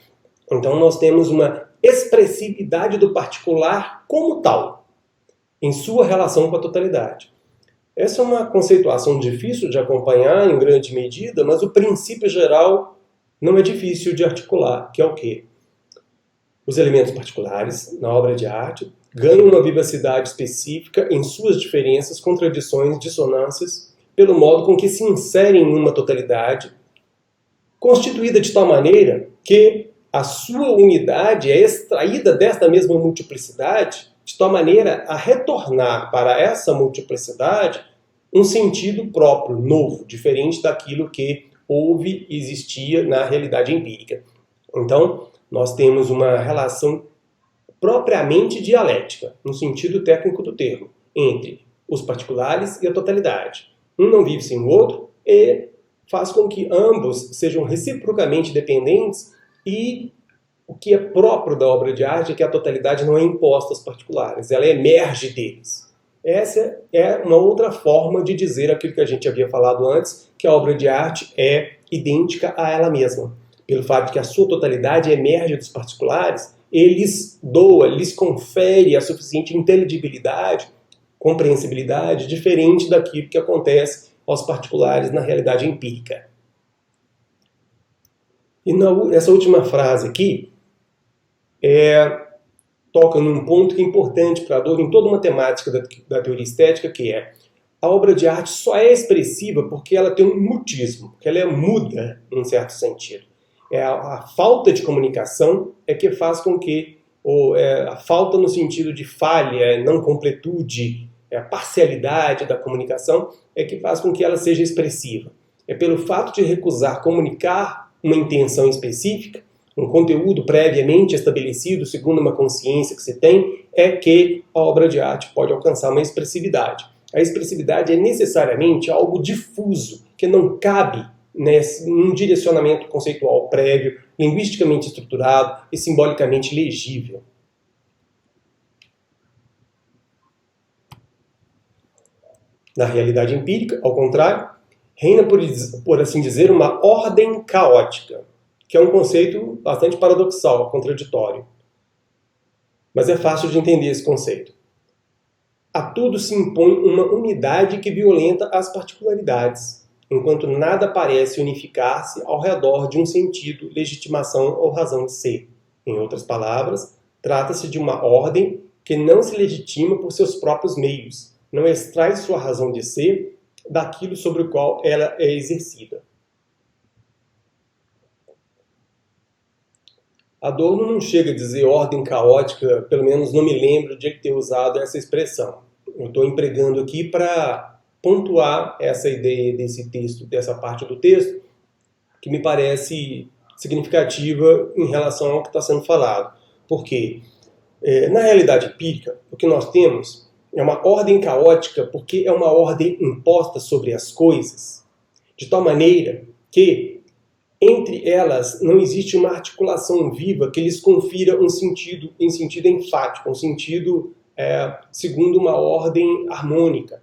Speaker 1: Então nós temos uma expressividade do particular como tal, em sua relação com a totalidade. Essa é uma conceituação difícil de acompanhar em grande medida, mas o princípio geral não é difícil de articular, que é o quê? Os elementos particulares, na obra de arte, ganham uma vivacidade específica em suas diferenças, contradições, dissonâncias, pelo modo com que se inserem em uma totalidade, constituída de tal maneira que a sua unidade é extraída desta mesma multiplicidade, de tal maneira a retornar para essa multiplicidade um sentido próprio, novo, diferente daquilo que houve e existia na realidade empírica. Então, nós temos uma relação propriamente dialética, no sentido técnico do termo, entre os particulares e a totalidade. Um não vive sem o outro e faz com que ambos sejam reciprocamente dependentes, e o que é próprio da obra de arte é que a totalidade não é imposta aos particulares, ela emerge deles. Essa é uma outra forma de dizer aquilo que a gente havia falado antes, que a obra de arte é idêntica a ela mesma. Pelo fato de que a sua totalidade emerge dos particulares, ele lhes confere a suficiente inteligibilidade, compreensibilidade, diferente daquilo que acontece aos particulares na realidade empírica. E essa última frase aqui toca num ponto que é importante para Adorno em toda uma temática da teoria estética, que é a obra de arte só é expressiva porque ela tem um mutismo, porque ela é muda, em certo sentido. A falta de comunicação é que faz com que, a falta no sentido de falha, não completude, a parcialidade da comunicação é que faz com que ela seja expressiva. É pelo fato de recusar comunicar uma intenção específica, um conteúdo previamente estabelecido segundo uma consciência que se tem, é que a obra de arte pode alcançar uma expressividade. A expressividade é necessariamente algo difuso, que não cabe num direcionamento conceitual prévio, linguisticamente estruturado e simbolicamente legível. Na realidade empírica, ao contrário, reina, por assim dizer, uma ordem caótica, que é um conceito bastante paradoxal, contraditório. Mas é fácil de entender esse conceito. A tudo se impõe uma unidade que violenta as particularidades, enquanto nada parece unificar-se ao redor de um sentido, legitimação ou razão de ser. Em outras palavras, trata-se de uma ordem que não se legitima por seus próprios meios, não extrai sua razão de ser daquilo sobre o qual ela é exercida. Adorno não chega a dizer ordem caótica, pelo menos não me lembro de ele ter usado essa expressão. Eu estou empregando aqui para pontuar essa ideia desse texto, dessa parte do texto, que me parece significativa em relação ao que está sendo falado. Porque, na realidade empírica, o que nós temos é uma ordem caótica porque é uma ordem imposta sobre as coisas, de tal maneira que entre elas não existe uma articulação viva que lhes confira um sentido em sentido enfático, um sentido segundo uma ordem harmônica.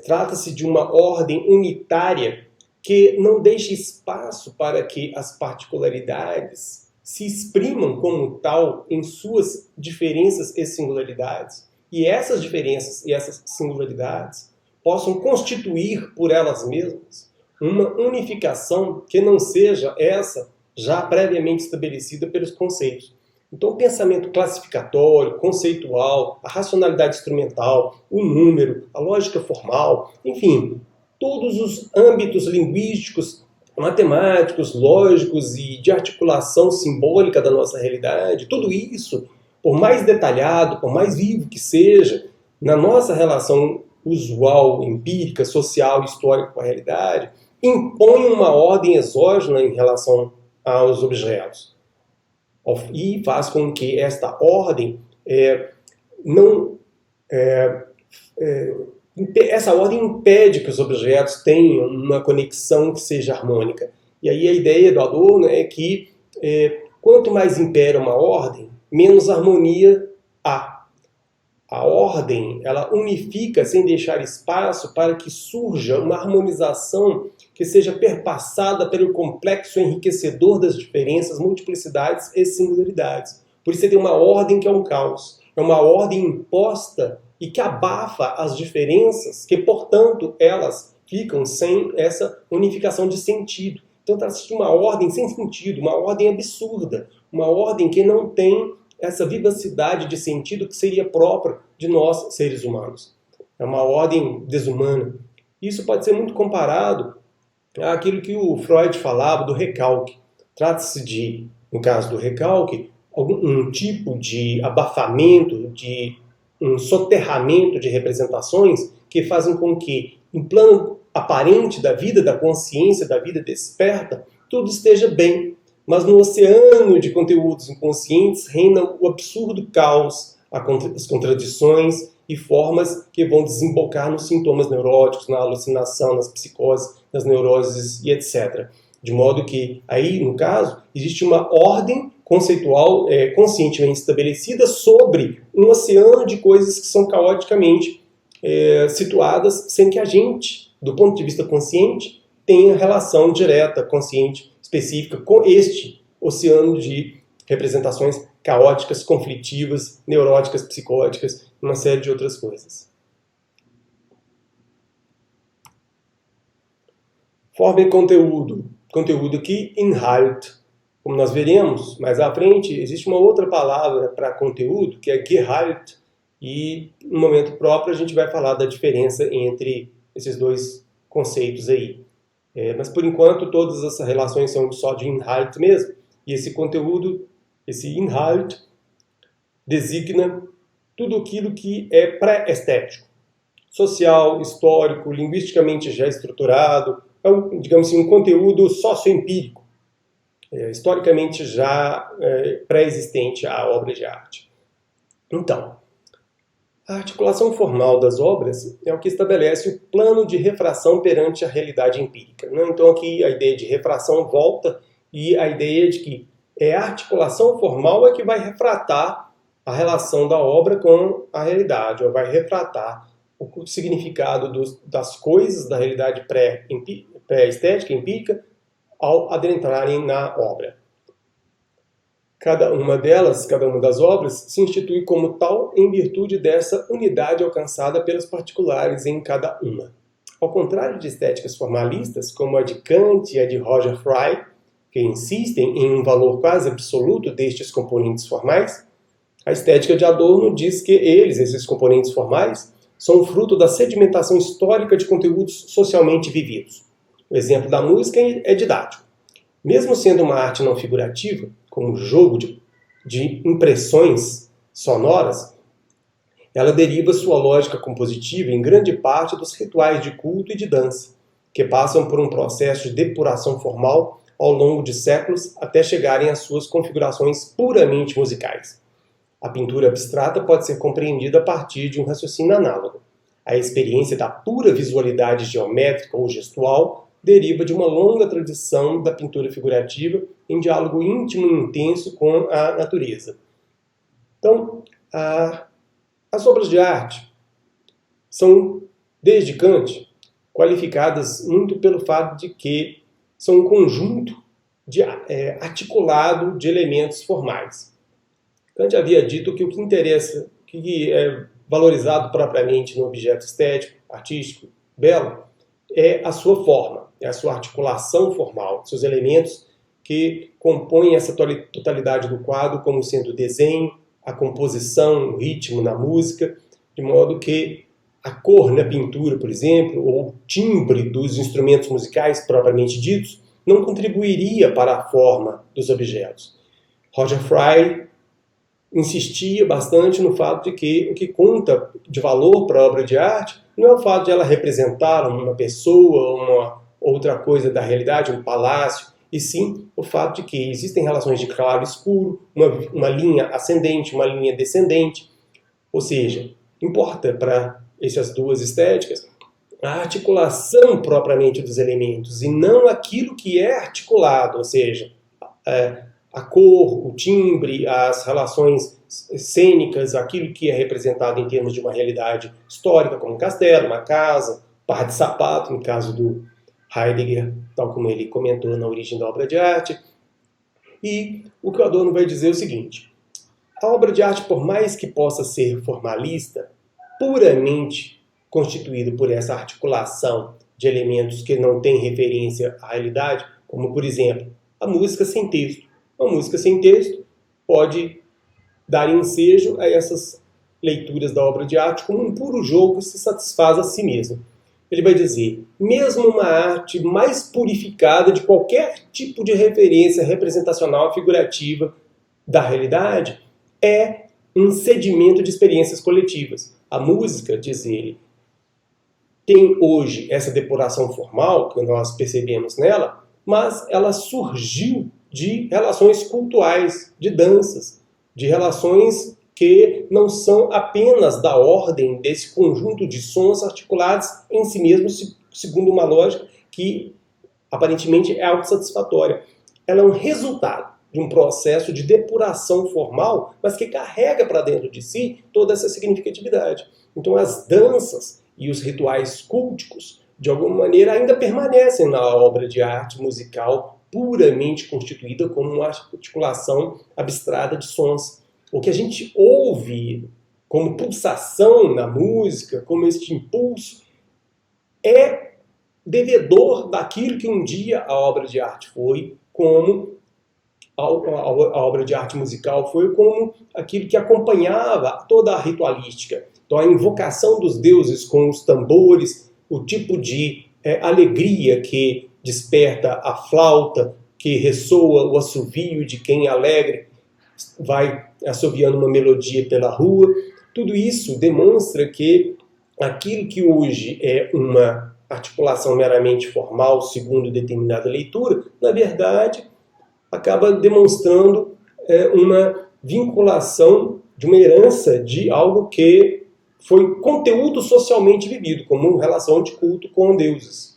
Speaker 1: Trata-se de uma ordem unitária que não deixa espaço para que as particularidades se exprimam como tal em suas diferenças e singularidades. e essas diferenças e essas singularidades possam constituir por elas mesmas uma unificação que não seja essa já previamente estabelecida pelos conceitos. Então, o pensamento classificatório, conceitual, a racionalidade instrumental, o número, a lógica formal, enfim, todos os âmbitos linguísticos, matemáticos, lógicos e de articulação simbólica da nossa realidade, tudo isso, por mais detalhado, por mais vivo que seja, na nossa relação usual, empírica, social e histórica com a realidade, impõe uma ordem exógena em relação aos objetos. E faz com que esta ordem essa ordem impede que os objetos tenham uma conexão que seja harmônica. E aí a ideia do Adorno é que quanto mais impera uma ordem, menos harmonia há. A ordem, ela unifica sem deixar espaço para que surja uma harmonização que seja perpassada pelo complexo enriquecedor das diferenças, multiplicidades e singularidades. Por isso você tem uma ordem que é um caos. É uma ordem imposta e que abafa as diferenças, que, portanto, elas ficam sem essa unificação de sentido. Então, trata-se de uma ordem sem sentido, uma ordem absurda, uma ordem que não tem essa vivacidade de sentido que seria própria de nós, seres humanos. É uma ordem desumana. Isso pode ser muito comparado àquilo que o Freud falava do recalque. Trata-se de, no caso do recalque, um tipo de abafamento, de um soterramento de representações que fazem com que, em plano aparente da vida, da consciência, da vida desperta, tudo esteja bem. Mas no oceano de conteúdos inconscientes reina o absurdo caos, as contradições e formas que vão desembocar nos sintomas neuróticos, na alucinação, nas psicoses, nas neuroses e etc. De modo que, aí, no caso, existe uma ordem conceitual conscientemente estabelecida sobre um oceano de coisas que são caoticamente situadas sem que a gente, do ponto de vista consciente, tenha relação direta, consciente, específica com este oceano de representações caóticas, conflitivas, neuróticas, psicóticas, uma série de outras coisas. Forma e conteúdo. Conteúdo aqui, Inhalt. Como nós veremos mais à frente, existe uma outra palavra para conteúdo, que é Gehalt, e no momento próprio a gente vai falar da diferença entre esses dois conceitos aí. Mas por enquanto todas essas relações são só de Inhalt mesmo, e esse conteúdo, esse Inhalt, designa tudo aquilo que é pré-estético, social, histórico, linguisticamente já estruturado, é digamos assim, um conteúdo socioempírico, historicamente já pré-existente à obra de arte. Então, a articulação formal das obras é o que estabelece o plano de refração perante a realidade empírica. Né? Então aqui a ideia de refração volta e a ideia de que a articulação formal é que vai refratar a relação da obra com a realidade, ou vai refratar o significado das coisas da realidade pré-estética, empírica, ao adentrarem na obra. Cada uma das obras, se institui como tal em virtude dessa unidade alcançada pelos particulares em cada uma. Ao contrário de estéticas formalistas, como a de Kant e a de Roger Fry, que insistem em um valor quase absoluto destes componentes formais, a estética de Adorno diz que esses componentes formais, são fruto da sedimentação histórica de conteúdos socialmente vividos. O exemplo da música é didático. Mesmo sendo uma arte não figurativa, como jogo de impressões sonoras, ela deriva sua lógica compositiva em grande parte dos rituais de culto e de dança, que passam por um processo de depuração formal ao longo de séculos até chegarem às suas configurações puramente musicais. A pintura abstrata pode ser compreendida a partir de um raciocínio análogo. A experiência da pura visualidade geométrica ou gestual deriva de uma longa tradição da pintura figurativa em diálogo íntimo e intenso com a natureza. Então, as obras de arte são, desde Kant, qualificadas muito pelo fato de que são um conjunto articulado de elementos formais. Kant havia dito que o que interessa, que valorizado propriamente no objeto estético, artístico, belo, é a sua forma, é a sua articulação formal, seus elementos que compõem essa totalidade do quadro, como sendo o desenho, a composição, o ritmo na música, de modo que a cor na pintura, por exemplo, ou o timbre dos instrumentos musicais propriamente ditos, não contribuiria para a forma dos objetos. Roger Fry insistia bastante no fato de que o que conta de valor para a obra de arte não é o fato de ela representar uma pessoa, uma outra coisa da realidade, um palácio, e sim o fato de que existem relações de claro e escuro, uma linha ascendente, uma linha descendente. Ou seja, importa para essas duas estéticas a articulação propriamente dos elementos e não aquilo que é articulado, ou seja, a cor, o timbre, as relações cênicas, aquilo que é representado em termos de uma realidade histórica, como um castelo, uma casa, par de sapato, no caso do Heidegger, tal como ele comentou na origem da obra de arte. E o que o Adorno vai dizer é o seguinte: a obra de arte, por mais que possa ser formalista, puramente constituída por essa articulação de elementos que não têm referência à realidade, como, por exemplo, a música sem texto. Uma música sem texto pode dar ensejo a essas leituras da obra de arte como um puro jogo que se satisfaz a si mesmo. Ele vai dizer, mesmo uma arte mais purificada de qualquer tipo de referência representacional figurativa da realidade, é um sedimento de experiências coletivas. A música, diz ele, tem hoje essa depuração formal que nós percebemos nela, mas ela surgiu de relações cultuais, de danças, de relações que não são apenas da ordem desse conjunto de sons articulados em si mesmos, segundo uma lógica que aparentemente é autossatisfatória. Ela é um resultado de um processo de depuração formal, mas que carrega para dentro de si toda essa significatividade. Então as danças e os rituais culticos, de alguma maneira, ainda permanecem na obra de arte musical puramente constituída como uma articulação abstrata de sons. O que a gente ouve como pulsação na música, como este impulso, é devedor daquilo que um dia a obra de arte foi, como a obra de arte musical foi, como aquilo que acompanhava toda a ritualística. Então a invocação dos deuses com os tambores, o tipo de alegria que desperta a flauta, que ressoa o assovio de quem alegre vai assoviando uma melodia pela rua, tudo isso demonstra que aquilo que hoje é uma articulação meramente formal, segundo determinada leitura, na verdade, acaba demonstrando uma vinculação de uma herança de algo que foi conteúdo socialmente vivido, como relação de culto com deuses.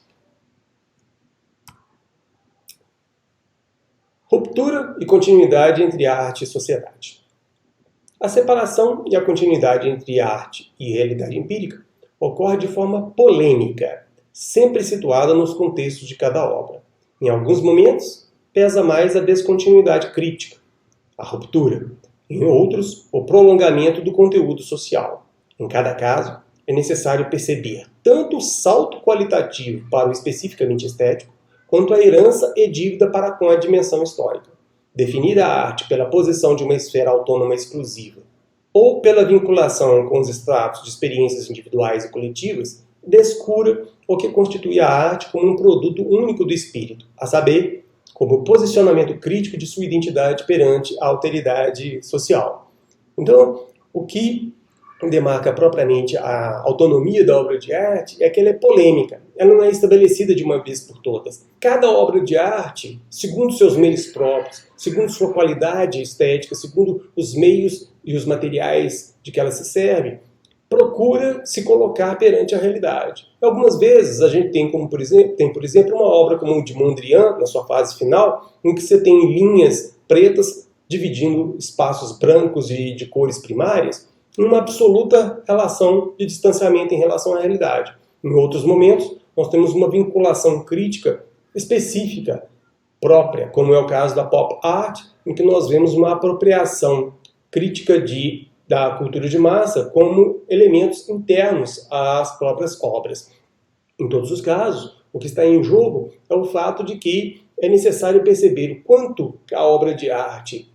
Speaker 1: Ruptura e continuidade entre arte e sociedade. A separação e a continuidade entre arte e realidade empírica ocorre de forma polêmica, sempre situada nos contextos de cada obra. Em alguns momentos, pesa mais a descontinuidade crítica, a ruptura. Em outros, o prolongamento do conteúdo social. Em cada caso, é necessário perceber tanto o salto qualitativo para o especificamente estético, quanto a herança e dívida para com a dimensão histórica. Definir a arte pela posição de uma esfera autônoma exclusiva ou pela vinculação com os estratos de experiências individuais e coletivas, descura o que constitui a arte como um produto único do espírito, a saber, como posicionamento crítico de sua identidade perante a alteridade social. Então, o que demarca propriamente a autonomia da obra de arte é que ela é polêmica, ela não é estabelecida de uma vez por todas. Cada obra de arte, segundo seus meios próprios, segundo sua qualidade estética, segundo os meios e os materiais de que ela se serve, procura se colocar perante a realidade. Algumas vezes a gente tem, por exemplo, uma obra como o de Mondrian, na sua fase final, em que você tem linhas pretas dividindo espaços brancos e de cores primárias, uma absoluta relação de distanciamento em relação à realidade. Em outros momentos, nós temos uma vinculação crítica específica, própria, como é o caso da pop art, em que nós vemos uma apropriação crítica de da cultura de massa como elementos internos às próprias obras. Em todos os casos, o que está em jogo é o fato de que é necessário perceber o quanto a obra de arte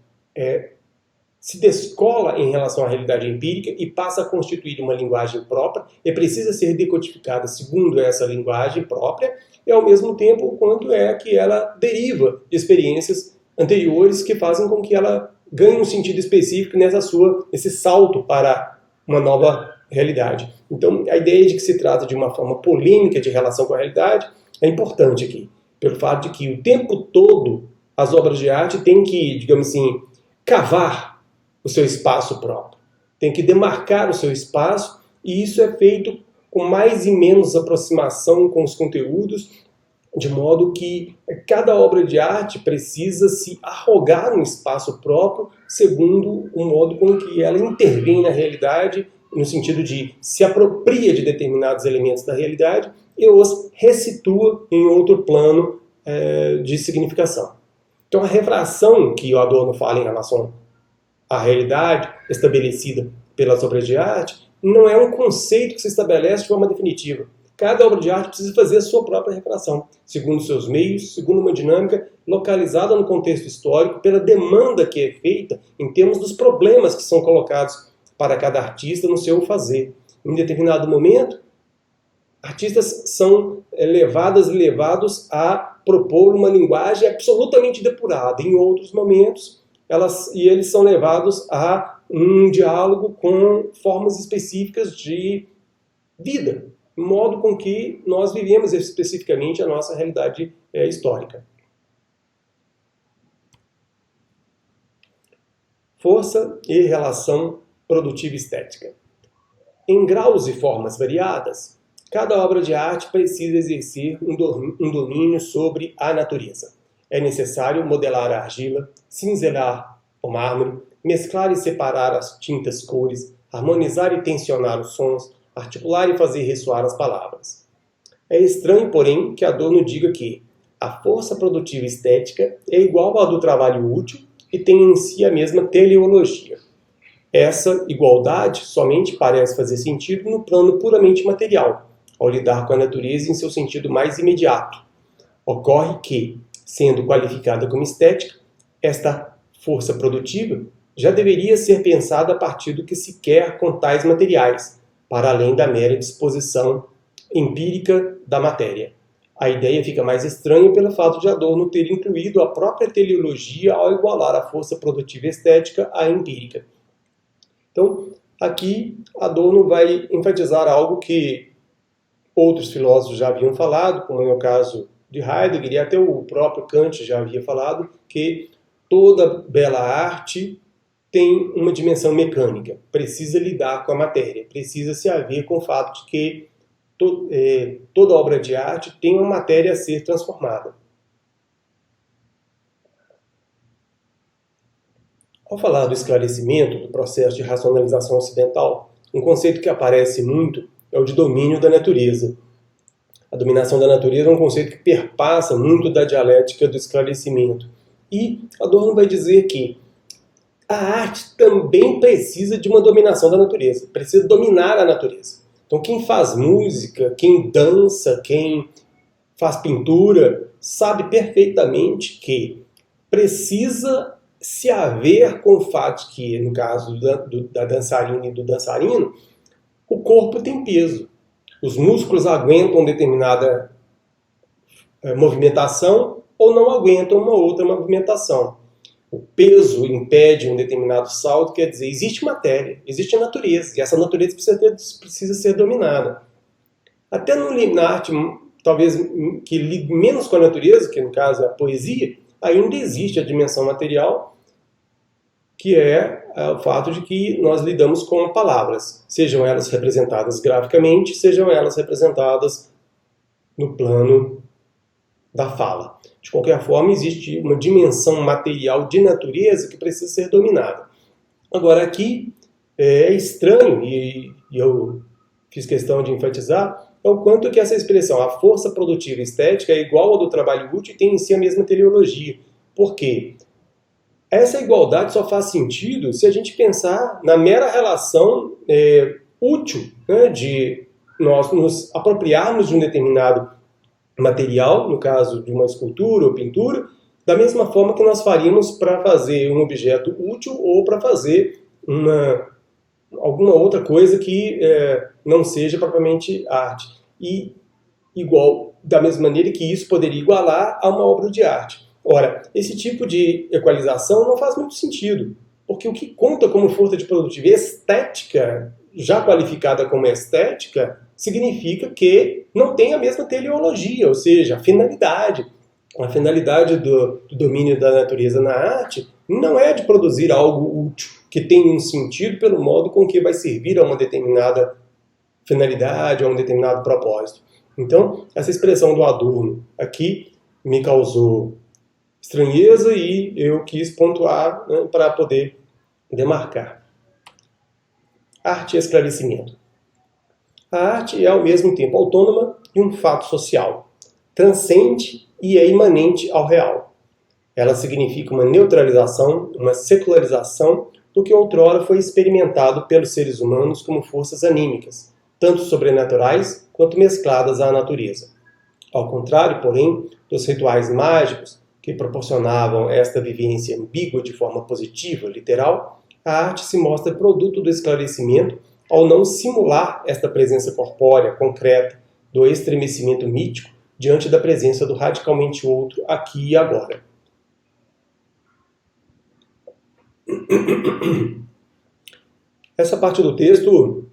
Speaker 1: se descola em relação à realidade empírica e passa a constituir uma linguagem própria e precisa ser decodificada segundo essa linguagem própria, e ao mesmo tempo o quanto é que ela deriva de experiências anteriores que fazem com que ela ganhe um sentido específico nesse salto para uma nova realidade. Então, a ideia de que se trata de uma forma polêmica de relação com a realidade é importante aqui, pelo fato de que o tempo todo as obras de arte têm que, digamos assim, cavar o seu espaço próprio, tem que demarcar o seu espaço, e isso é feito com mais e menos aproximação com os conteúdos, de modo que cada obra de arte precisa se arrogar um espaço próprio segundo o modo com que ela intervém na realidade, no sentido de se apropria de determinados elementos da realidade e os ressitua em outro plano de significação. Então a refração que o Adorno fala em relação à realidade estabelecida pelas obras de arte não é um conceito que se estabelece de forma definitiva. Cada obra de arte precisa fazer a sua própria refração, segundo seus meios, segundo uma dinâmica localizada no contexto histórico, pela demanda que é feita em termos dos problemas que são colocados para cada artista no seu fazer. Em determinado momento, artistas são levados a propor uma linguagem absolutamente depurada. Em outros momentos, eles são levados a um diálogo com formas específicas de vida, modo com que nós vivemos especificamente a nossa realidade histórica. Força e relação produtiva estética. Em graus e formas variadas, cada obra de arte precisa exercer um domínio sobre a natureza. É necessário modelar a argila, cinzelar o mármore, mesclar e separar as tintas cores, harmonizar e tensionar os sons, articular e fazer ressoar as palavras. É estranho, porém, que Adorno diga que a força produtiva estética é igual à do trabalho útil e tem em si a mesma teleologia. Essa igualdade somente parece fazer sentido no plano puramente material, ao lidar com a natureza em seu sentido mais imediato. Ocorre que, sendo qualificada como estética, esta força produtiva já deveria ser pensada a partir do que se quer com tais materiais, para além da mera disposição empírica da matéria. A ideia fica mais estranha pelo fato de Adorno ter incluído a própria teleologia ao igualar a força produtiva estética à empírica. Então, aqui Adorno vai enfatizar algo que outros filósofos já haviam falado, como é o caso de Heidegger, e até o próprio Kant já havia falado, que toda bela arte tem uma dimensão mecânica, precisa lidar com a matéria, precisa se haver com o fato de que toda obra de arte tem uma matéria a ser transformada. Ao falar do esclarecimento do processo de racionalização ocidental, um conceito que aparece muito é o de domínio da natureza. A dominação da natureza é um conceito que perpassa muito da dialética do esclarecimento. E Adorno vai dizer que a arte também precisa de uma dominação da natureza, precisa dominar a natureza. Então quem faz música, quem dança, quem faz pintura, sabe perfeitamente que precisa se haver com o fato que, no caso da dançarina e do dançarino, o corpo tem peso. Os músculos aguentam determinada movimentação ou não aguentam uma outra movimentação. O peso impede um determinado salto, quer dizer, existe matéria, existe a natureza, e essa natureza precisa ser dominada. Até na arte, talvez que ligue menos com a natureza, que no caso é a poesia, ainda existe a dimensão material, que é o fato de que nós lidamos com palavras, sejam elas representadas graficamente, sejam elas representadas no plano da fala. De qualquer forma, existe uma dimensão material de natureza que precisa ser dominada. Agora, aqui é estranho, e eu fiz questão de enfatizar, é o quanto que essa expressão, a força produtiva estética, é igual ao do trabalho útil e tem em si a mesma teleologia. Por quê? Essa igualdade só faz sentido se a gente pensar na mera relação útil, né, de nós nos apropriarmos de um determinado material, no caso de uma escultura ou pintura, da mesma forma que nós faríamos para fazer um objeto útil ou para fazer alguma outra coisa que não seja propriamente arte. E da mesma maneira que isso poderia igualar a uma obra de arte. Ora, esse tipo de equalização não faz muito sentido, porque o que conta como força de produtividade estética, já qualificada como estética, significa que não tem a mesma teleologia, ou seja, a finalidade. A finalidade do domínio da natureza na arte não é de produzir algo útil, que tenha um sentido pelo modo com que vai servir a uma determinada finalidade, a um determinado propósito. Então, essa expressão do Adorno aqui me causou estranheza e eu quis pontuar, né, para poder demarcar. Arte e esclarecimento. A arte é ao mesmo tempo autônoma e um fato social, transcende e é imanente ao real. Ela significa uma neutralização, uma secularização do que outrora foi experimentado pelos seres humanos como forças anímicas, tanto sobrenaturais quanto mescladas à natureza. Ao contrário, porém, dos rituais mágicos que proporcionavam esta vivência ambígua de forma positiva, literal, a arte se mostra produto do esclarecimento ao não simular esta presença corpórea, concreta, do estremecimento mítico diante da presença do radicalmente outro aqui e agora. Essa parte do texto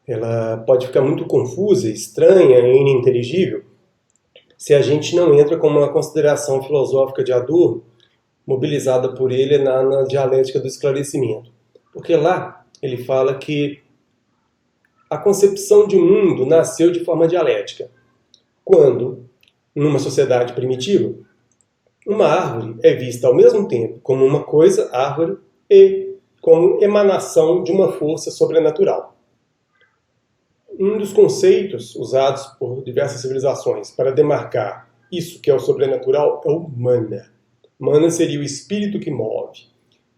Speaker 1: ela pode ficar muito confusa, estranha e ininteligível se a gente não entra com uma consideração filosófica de Adorno, mobilizada por ele na dialética do esclarecimento. Porque lá ele fala que a concepção de mundo nasceu de forma dialética. Quando, numa sociedade primitiva, uma árvore é vista ao mesmo tempo como uma coisa, árvore, e como emanação de uma força sobrenatural. Um dos conceitos usados por diversas civilizações para demarcar isso que é o sobrenatural é o mana. Mana seria o espírito que move.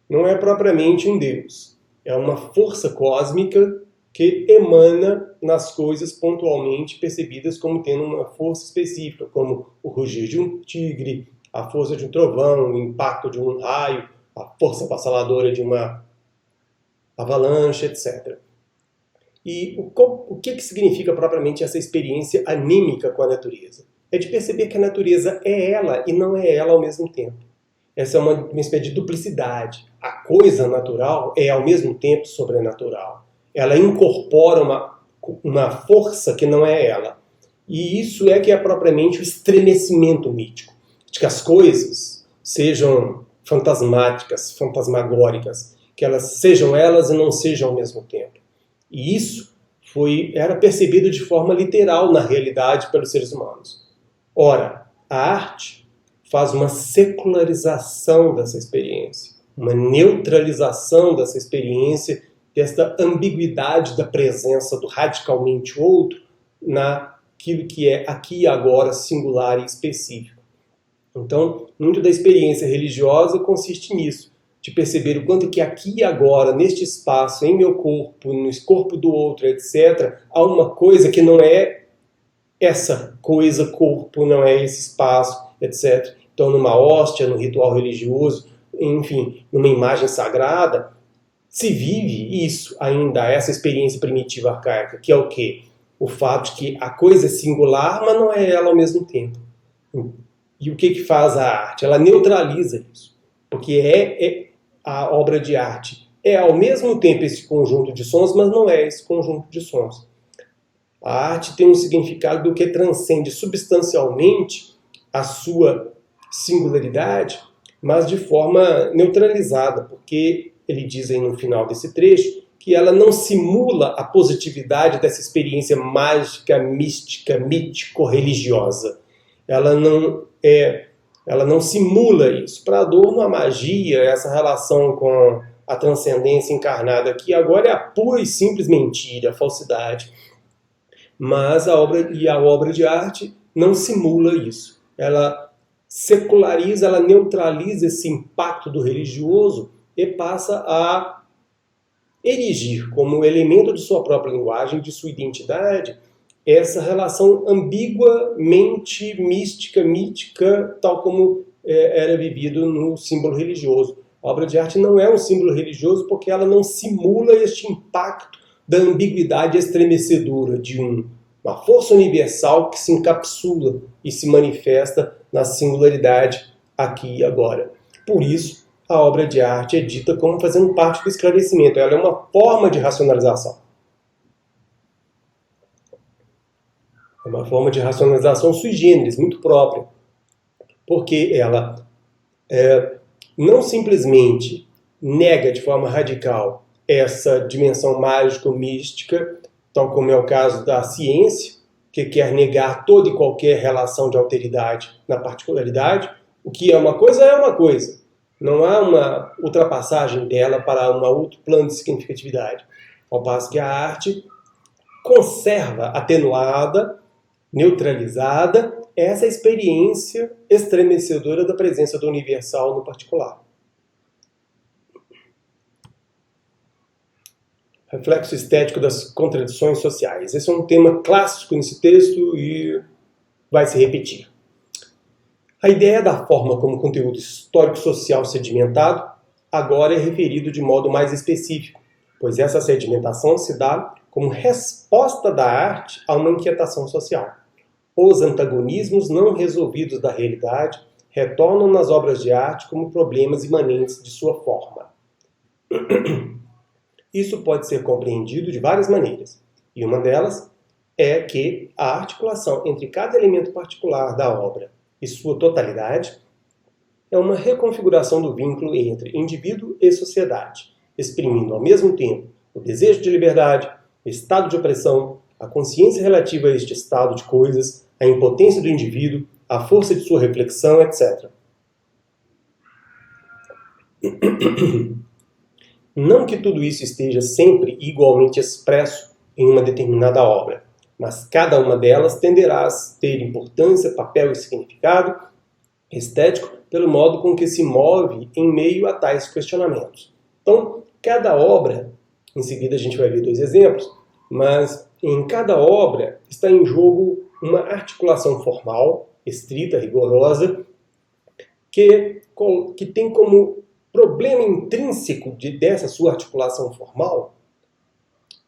Speaker 1: Não é propriamente um deus. É uma força cósmica que emana nas coisas pontualmente percebidas como tendo uma força específica, como o rugir de um tigre, a força de um trovão, o impacto de um raio, a força avassaladora de uma avalanche, etc. E o que significa propriamente essa experiência anímica com a natureza? É de perceber que a natureza é ela e não é ela ao mesmo tempo. Essa é uma espécie de duplicidade. A coisa natural é ao mesmo tempo sobrenatural. Ela incorpora uma força que não é ela. E isso é que é propriamente o estremecimento mítico. De que as coisas sejam fantasmáticas, fantasmagóricas, que elas sejam elas e não sejam ao mesmo tempo. E isso era percebido de forma literal na realidade pelos seres humanos. Ora, a arte faz uma secularização dessa experiência, uma neutralização dessa experiência, desta ambiguidade da presença do radicalmente outro naquilo que é aqui e agora singular e específico. Então, muito da experiência religiosa consiste nisso, de perceber o quanto que aqui e agora, neste espaço, em meu corpo, no corpo do outro, etc., há uma coisa que não é essa coisa, corpo, não é esse espaço, etc. Então, numa hóstia, num ritual religioso, enfim, numa imagem sagrada, se vive isso ainda, essa experiência primitiva arcaica, que é o quê? O fato de que a coisa é singular, mas não é ela ao mesmo tempo. E o que faz a arte? Ela neutraliza isso. Porque a obra de arte é ao mesmo tempo esse conjunto de sons, mas não é esse conjunto de sons. A arte tem um significado do que transcende substancialmente a sua singularidade, mas de forma neutralizada, porque ele diz aí no final desse trecho que ela não simula a positividade dessa experiência mágica, mística, mítico-religiosa. Ela não simula isso. Para Adorno, a magia, essa relação com a transcendência encarnada aqui, agora é a pura e simples mentira, a falsidade. Mas a obra de arte não simula isso. Ela seculariza, ela neutraliza esse impacto do religioso e passa a erigir como elemento de sua própria linguagem, de sua identidade, essa relação ambiguamente mística, mítica, tal como era vivido no símbolo religioso. A obra de arte não é um símbolo religioso porque ela não simula este impacto da ambiguidade estremecedora de uma força universal que se encapsula e se manifesta na singularidade aqui e agora. Por isso, a obra de arte é dita como fazendo parte do esclarecimento. Ela é uma forma de racionalização. É uma forma de racionalização sui generis, muito própria. Porque ela não simplesmente nega de forma radical essa dimensão mágico-mística, tal como é o caso da ciência, que quer negar toda e qualquer relação de alteridade na particularidade. O que é uma coisa. Não há uma ultrapassagem dela para um outro plano de significatividade. Ao passo que a arte conserva atenuada, neutralizada, essa experiência estremecedora da presença do universal no particular. Reflexo estético das contradições sociais. Esse é um tema clássico nesse texto e vai se repetir. A ideia da forma como conteúdo histórico-social sedimentado agora é referido de modo mais específico, pois essa sedimentação se dá como resposta da arte a uma inquietação social. Os antagonismos não resolvidos da realidade retornam nas obras de arte como problemas imanentes de sua forma. Isso pode ser compreendido de várias maneiras, e uma delas é que a articulação entre cada elemento particular da obra e sua totalidade é uma reconfiguração do vínculo entre indivíduo e sociedade, exprimindo ao mesmo tempo o desejo de liberdade, o estado de opressão, a consciência relativa a este estado de coisas, a impotência do indivíduo, a força de sua reflexão, etc. Não que tudo isso esteja sempre igualmente expresso em uma determinada obra, mas cada uma delas tenderá a ter importância, papel e significado estético pelo modo com que se move em meio a tais questionamentos. Então, cada obra, em seguida a gente vai ver 2 exemplos, mas em cada obra está em jogo uma articulação formal, estrita, rigorosa, que tem como problema intrínseco dessa sua articulação formal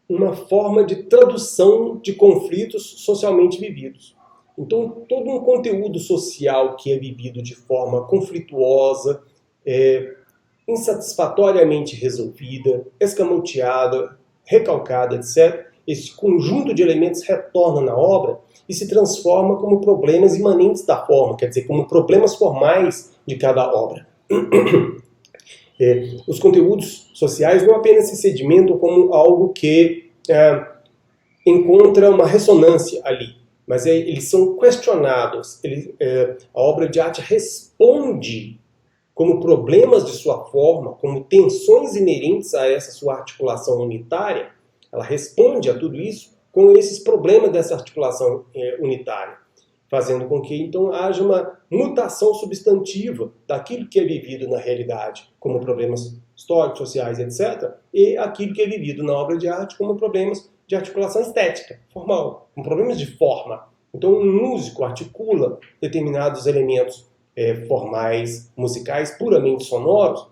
Speaker 1: uma forma de tradução de conflitos socialmente vividos. Então, todo um conteúdo social que é vivido de forma conflituosa, insatisfatoriamente resolvida, escamoteada, recalcada, etc., esse conjunto de elementos retorna na obra e se transforma como problemas imanentes da forma, quer dizer, como problemas formais de cada obra. Os conteúdos sociais não apenas se sedimentam como algo que encontra uma ressonância ali, mas eles são questionados. A obra de arte responde como problemas de sua forma, como tensões inerentes a essa sua articulação unitária. Ela responde a tudo isso com esses problemas dessa articulação unitária, fazendo com que, então, haja uma mutação substantiva daquilo que é vivido na realidade como problemas históricos, sociais, etc., e aquilo que é vivido na obra de arte como problemas de articulação estética, formal, com problemas de forma. Então, um músico articula determinados elementos formais, musicais, puramente sonoros,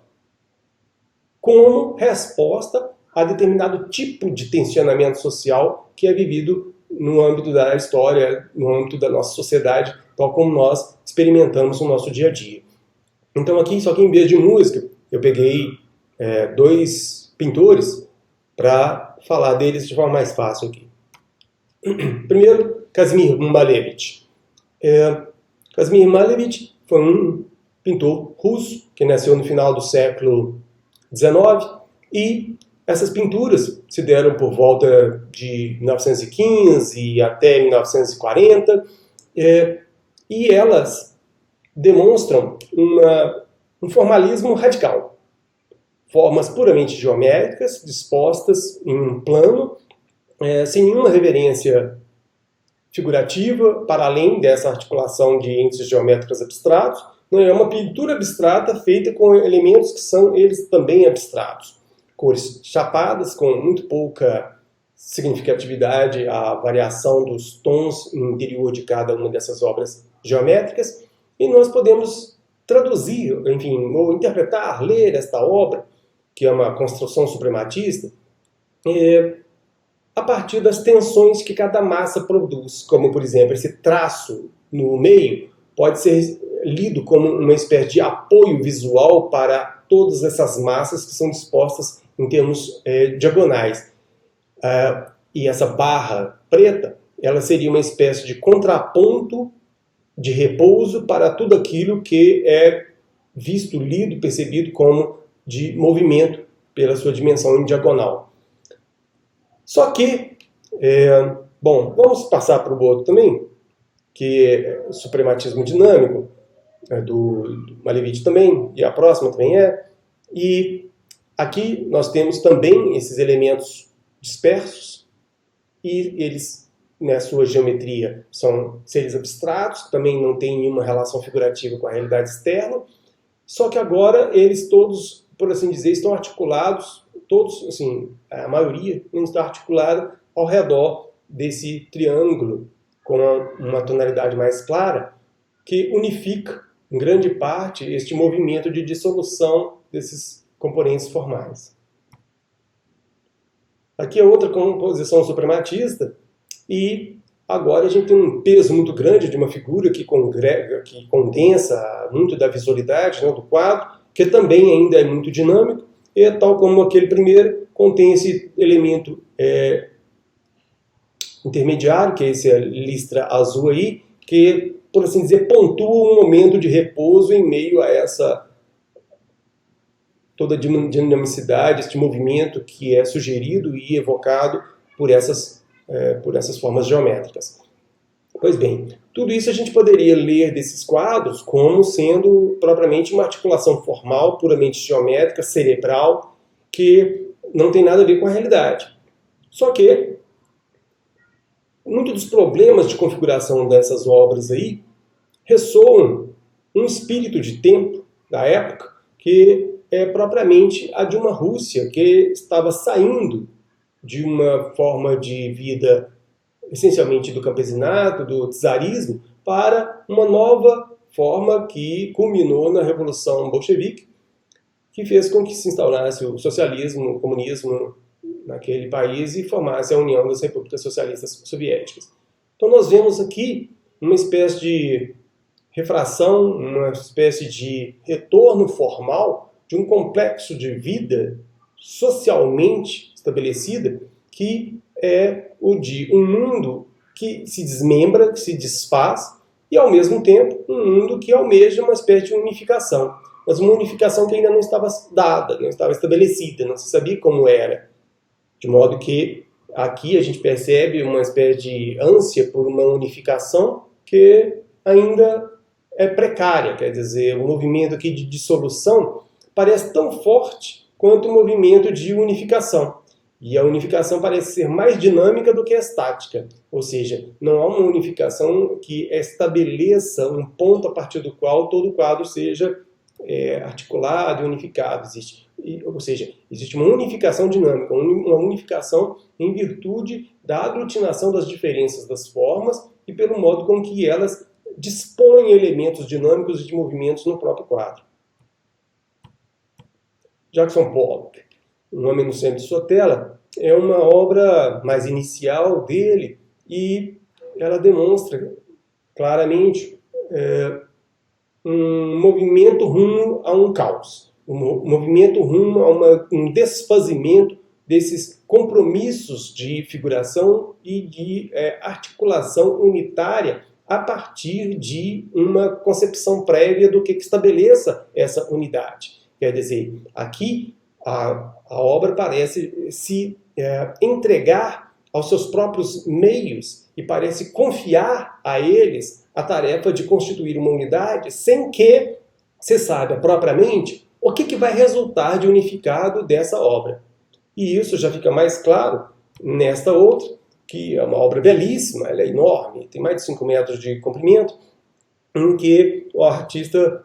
Speaker 1: como resposta a determinado tipo de tensionamento social que é vivido no âmbito da história, no âmbito da nossa sociedade, tal como nós experimentamos no nosso dia a dia. Então aqui, só que em vez de música, eu peguei 2 pintores para falar deles de forma mais fácil aqui. Primeiro, Kazimir Malevich. Kazimir Malevich foi um pintor russo que nasceu no final do século XIX e essas pinturas se deram por volta de 1915 até 1940 e elas demonstram um formalismo radical. Formas puramente geométricas, dispostas em um plano, sem nenhuma reverência figurativa, para além dessa articulação de índices geométricos abstratos, é uma pintura abstrata feita com elementos que são eles também abstratos. Cores chapadas, com muito pouca significatividade à variação dos tons no interior de cada uma dessas obras geométricas, e nós podemos traduzir, enfim, ou interpretar, ler esta obra, que é uma construção suprematista, a partir das tensões que cada massa produz, como, por exemplo, esse traço no meio pode ser lido como uma espécie de apoio visual para todas essas massas que são dispostas em termos diagonais. E essa barra preta, ela seria uma espécie de contraponto de repouso para tudo aquilo que é visto, lido, percebido como de movimento pela sua dimensão em diagonal. Só que, bom, vamos passar para o outro também, que é o suprematismo dinâmico, do Malevich também, e a próxima também é. E aqui nós temos também esses elementos dispersos, e eles, na sua geometria, são seres abstratos, que também não têm nenhuma relação figurativa com a realidade externa, só que agora eles todos, por assim dizer, estão articulados, todos, assim, a maioria está articulada ao redor desse triângulo com uma tonalidade mais clara, que unifica, em grande parte, este movimento de dissolução desses componentes formais. Aqui é outra composição suprematista, e agora a gente tem um peso muito grande de uma figura que congrega, que condensa muito da visualidade, né, do quadro, que também ainda é muito dinâmico, e tal como aquele primeiro, contém esse elemento intermediário, que é esse listra azul aí, que, por assim dizer, pontua um momento de repouso em meio a essa toda a dinamicidade, este movimento que é sugerido e evocado por essas formas geométricas. Pois bem, tudo isso a gente poderia ler desses quadros como sendo propriamente uma articulação formal, puramente geométrica, cerebral, que não tem nada a ver com a realidade. Só que muitos dos problemas de configuração dessas obras aí ressoam um espírito de tempo da época que é propriamente a de uma Rússia que estava saindo de uma forma de vida essencialmente do campesinato, do czarismo, para uma nova forma que culminou na Revolução Bolchevique, que fez com que se instaurasse o socialismo, o comunismo naquele país e formasse a União das Repúblicas Socialistas Soviéticas. Então nós vemos aqui uma espécie de refração, uma espécie de retorno formal de um complexo de vida socialmente estabelecida, que é o de um mundo que se desmembra, que se desfaz, e ao mesmo tempo um mundo que almeja uma espécie de unificação. Mas uma unificação que ainda não estava dada, não estava estabelecida, não se sabia como era. De modo que aqui a gente percebe uma espécie de ânsia por uma unificação que ainda é precária, quer dizer, o movimento aqui de dissolução parece tão forte quanto o movimento de unificação. E a unificação parece ser mais dinâmica do que a estática, ou seja, não há uma unificação que estabeleça um ponto a partir do qual todo o quadro seja articulado e unificado. Ou seja, existe uma unificação dinâmica, uma unificação em virtude da aglutinação das diferenças das formas e pelo modo com que elas dispõem elementos dinâmicos e de movimentos no próprio quadro. Jackson Pollock, Um Homem no Centro de Sua Tela, é uma obra mais inicial dele e ela demonstra claramente um movimento rumo a um caos, um movimento rumo a um desfazimento desses compromissos de figuração e de articulação unitária a partir de uma concepção prévia do que estabeleça essa unidade. Quer dizer, aqui a obra parece se entregar aos seus próprios meios e parece confiar a eles a tarefa de constituir uma unidade sem que se saiba propriamente o que vai resultar de unificado dessa obra. E isso já fica mais claro nesta outra, que é uma obra belíssima, ela é enorme, tem mais de 5 metros de comprimento, em que o artista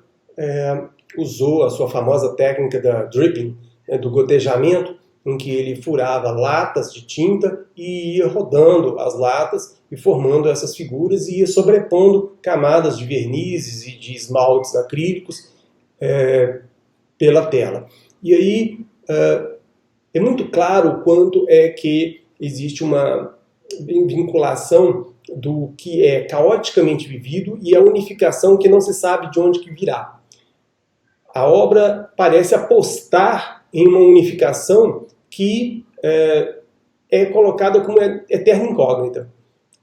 Speaker 1: usou a sua famosa técnica da dripping, do gotejamento, em que ele furava latas de tinta e ia rodando as latas e formando essas figuras e ia sobrepondo camadas de vernizes e de esmaltes acrílicos pela tela. E aí é muito claro o quanto é que existe uma vinculação do que é caoticamente vivido e a unificação que não se sabe de onde que virá. A obra parece apostar em uma unificação que é colocada como eterna incógnita.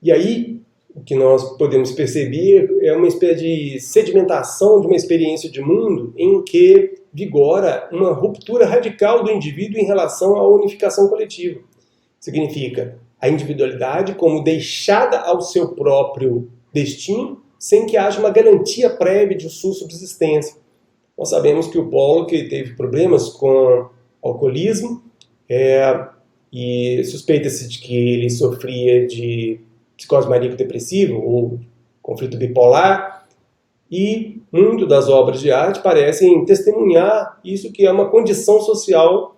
Speaker 1: E aí, o que nós podemos perceber é uma espécie de sedimentação de uma experiência de mundo em que vigora uma ruptura radical do indivíduo em relação à unificação coletiva. Significa a individualidade como deixada ao seu próprio destino, sem que haja uma garantia prévia de sua subsistência. Nós sabemos que o Pollock teve problemas com alcoolismo e suspeita-se de que ele sofria de psicose maníaco-depressiva ou conflito bipolar, e muito das obras de arte parecem testemunhar isso, que é uma condição social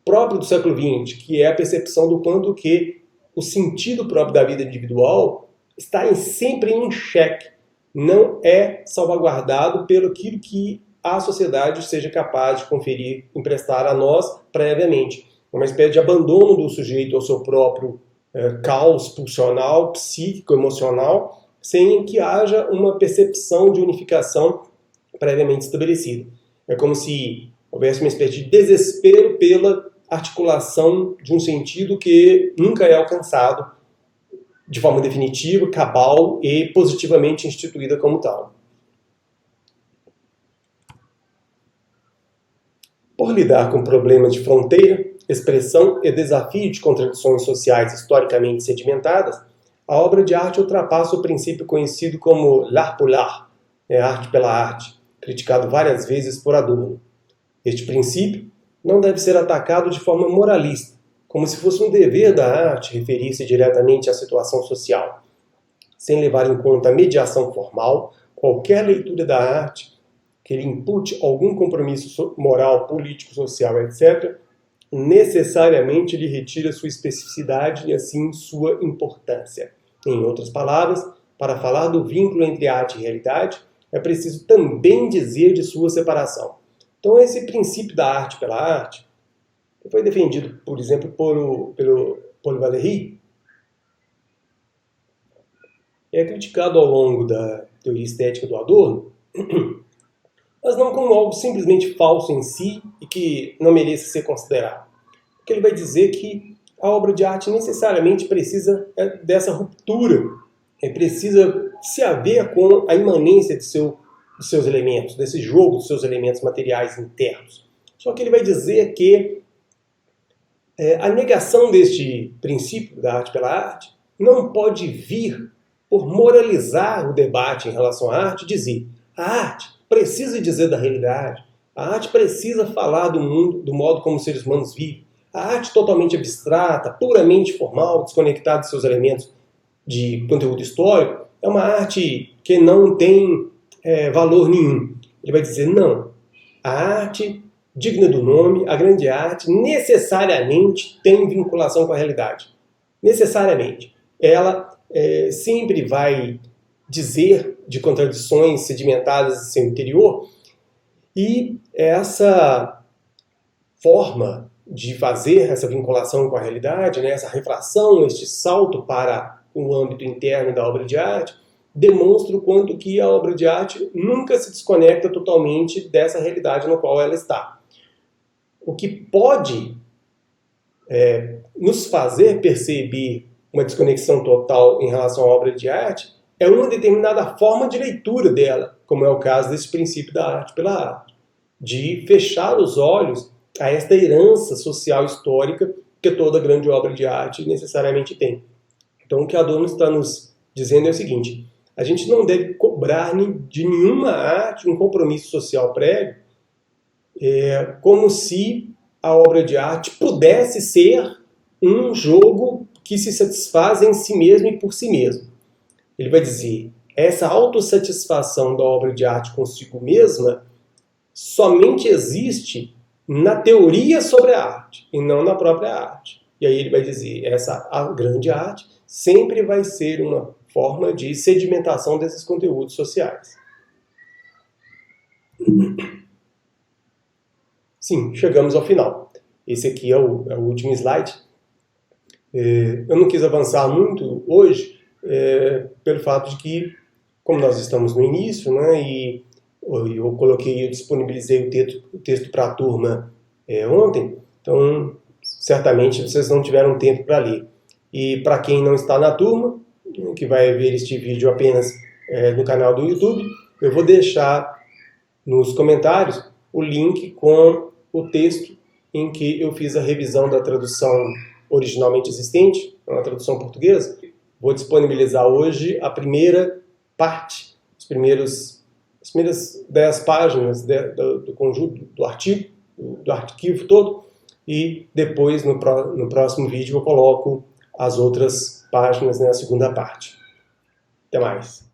Speaker 1: própria do século XX, que é a percepção do quanto que o sentido próprio da vida individual está sempre em xeque, não é salvaguardado pelo aquilo que a sociedade seja capaz de conferir, emprestar a nós previamente. Uma espécie de abandono do sujeito ao seu próprio caos pulsional, psíquico, emocional, sem que haja uma percepção de unificação previamente estabelecida. É como se houvesse uma espécie de desespero pela articulação de um sentido que nunca é alcançado de forma definitiva, cabal e positivamente instituída como tal. Por lidar com problemas de fronteira, expressão e desafio de contradições sociais historicamente sedimentadas, a obra de arte ultrapassa o princípio conhecido como l'art pour l'art, arte pela arte, criticado várias vezes por Adorno. Este princípio não deve ser atacado de forma moralista, como se fosse um dever da arte referir-se diretamente à situação social. Sem levar em conta a mediação formal, qualquer leitura da arte que lhe impute algum compromisso moral, político, social, etc., necessariamente lhe retira sua especificidade e, assim, sua importância. Em outras palavras, para falar do vínculo entre arte e realidade, é preciso também dizer de sua separação. Então, esse princípio da arte pela arte, que foi defendido, por exemplo, pelo Paul Valéry, é criticado ao longo da teoria estética do Adorno, mas não como algo simplesmente falso em si e que não mereça ser considerado. Porque ele vai dizer que a obra de arte necessariamente precisa dessa ruptura, precisa se haver com a imanência dos seus elementos, desse jogo dos seus elementos materiais internos. Só que ele vai dizer que a negação deste princípio da arte pela arte não pode vir por moralizar o debate em relação à arte e dizer a arte precisa dizer da realidade, a arte precisa falar do mundo, do modo como os seres humanos vivem. A arte totalmente abstrata, puramente formal, desconectada de seus elementos de conteúdo histórico, é uma arte que não tem valor nenhum. Ele vai dizer, não, a arte digna do nome, a grande arte, necessariamente tem vinculação com a realidade. Necessariamente. Ela sempre vai dizer de contradições sedimentadas em seu interior, e essa forma de fazer essa vinculação com a realidade, essa refração, este salto para o âmbito interno da obra de arte, demonstra o quanto que a obra de arte nunca se desconecta totalmente dessa realidade no qual ela está. O que pode nos fazer perceber uma desconexão total em relação à obra de arte é uma determinada forma de leitura dela, como é o caso desse princípio da arte pela arte, de fechar os olhos a esta herança social histórica que toda grande obra de arte necessariamente tem. Então o que Adorno está nos dizendo é o seguinte: a gente não deve cobrar de nenhuma arte um compromisso social prévio, como se a obra de arte pudesse ser um jogo que se satisfaz em si mesmo e por si mesmo. Ele vai dizer, essa autossatisfação da obra de arte consigo mesma somente existe na teoria sobre a arte e não na própria arte. E aí ele vai dizer, a grande arte sempre vai ser uma forma de sedimentação desses conteúdos sociais. Sim, chegamos ao final. Esse aqui é o último slide. Eu não quis avançar muito hoje, pelo fato de que, como nós estamos no início, né, e eu disponibilizei o texto para a turma ontem, então certamente vocês não tiveram tempo para ler. E para quem não está na turma, que vai ver este vídeo apenas no canal do YouTube, eu vou deixar nos comentários o link com o texto em que eu fiz a revisão da tradução originalmente existente, uma tradução portuguesa. Vou disponibilizar hoje a primeira parte, as primeiras 10 páginas do conjunto, do arquivo todo, e depois, no próximo vídeo, eu coloco as outras páginas, né, a segunda parte. Até mais.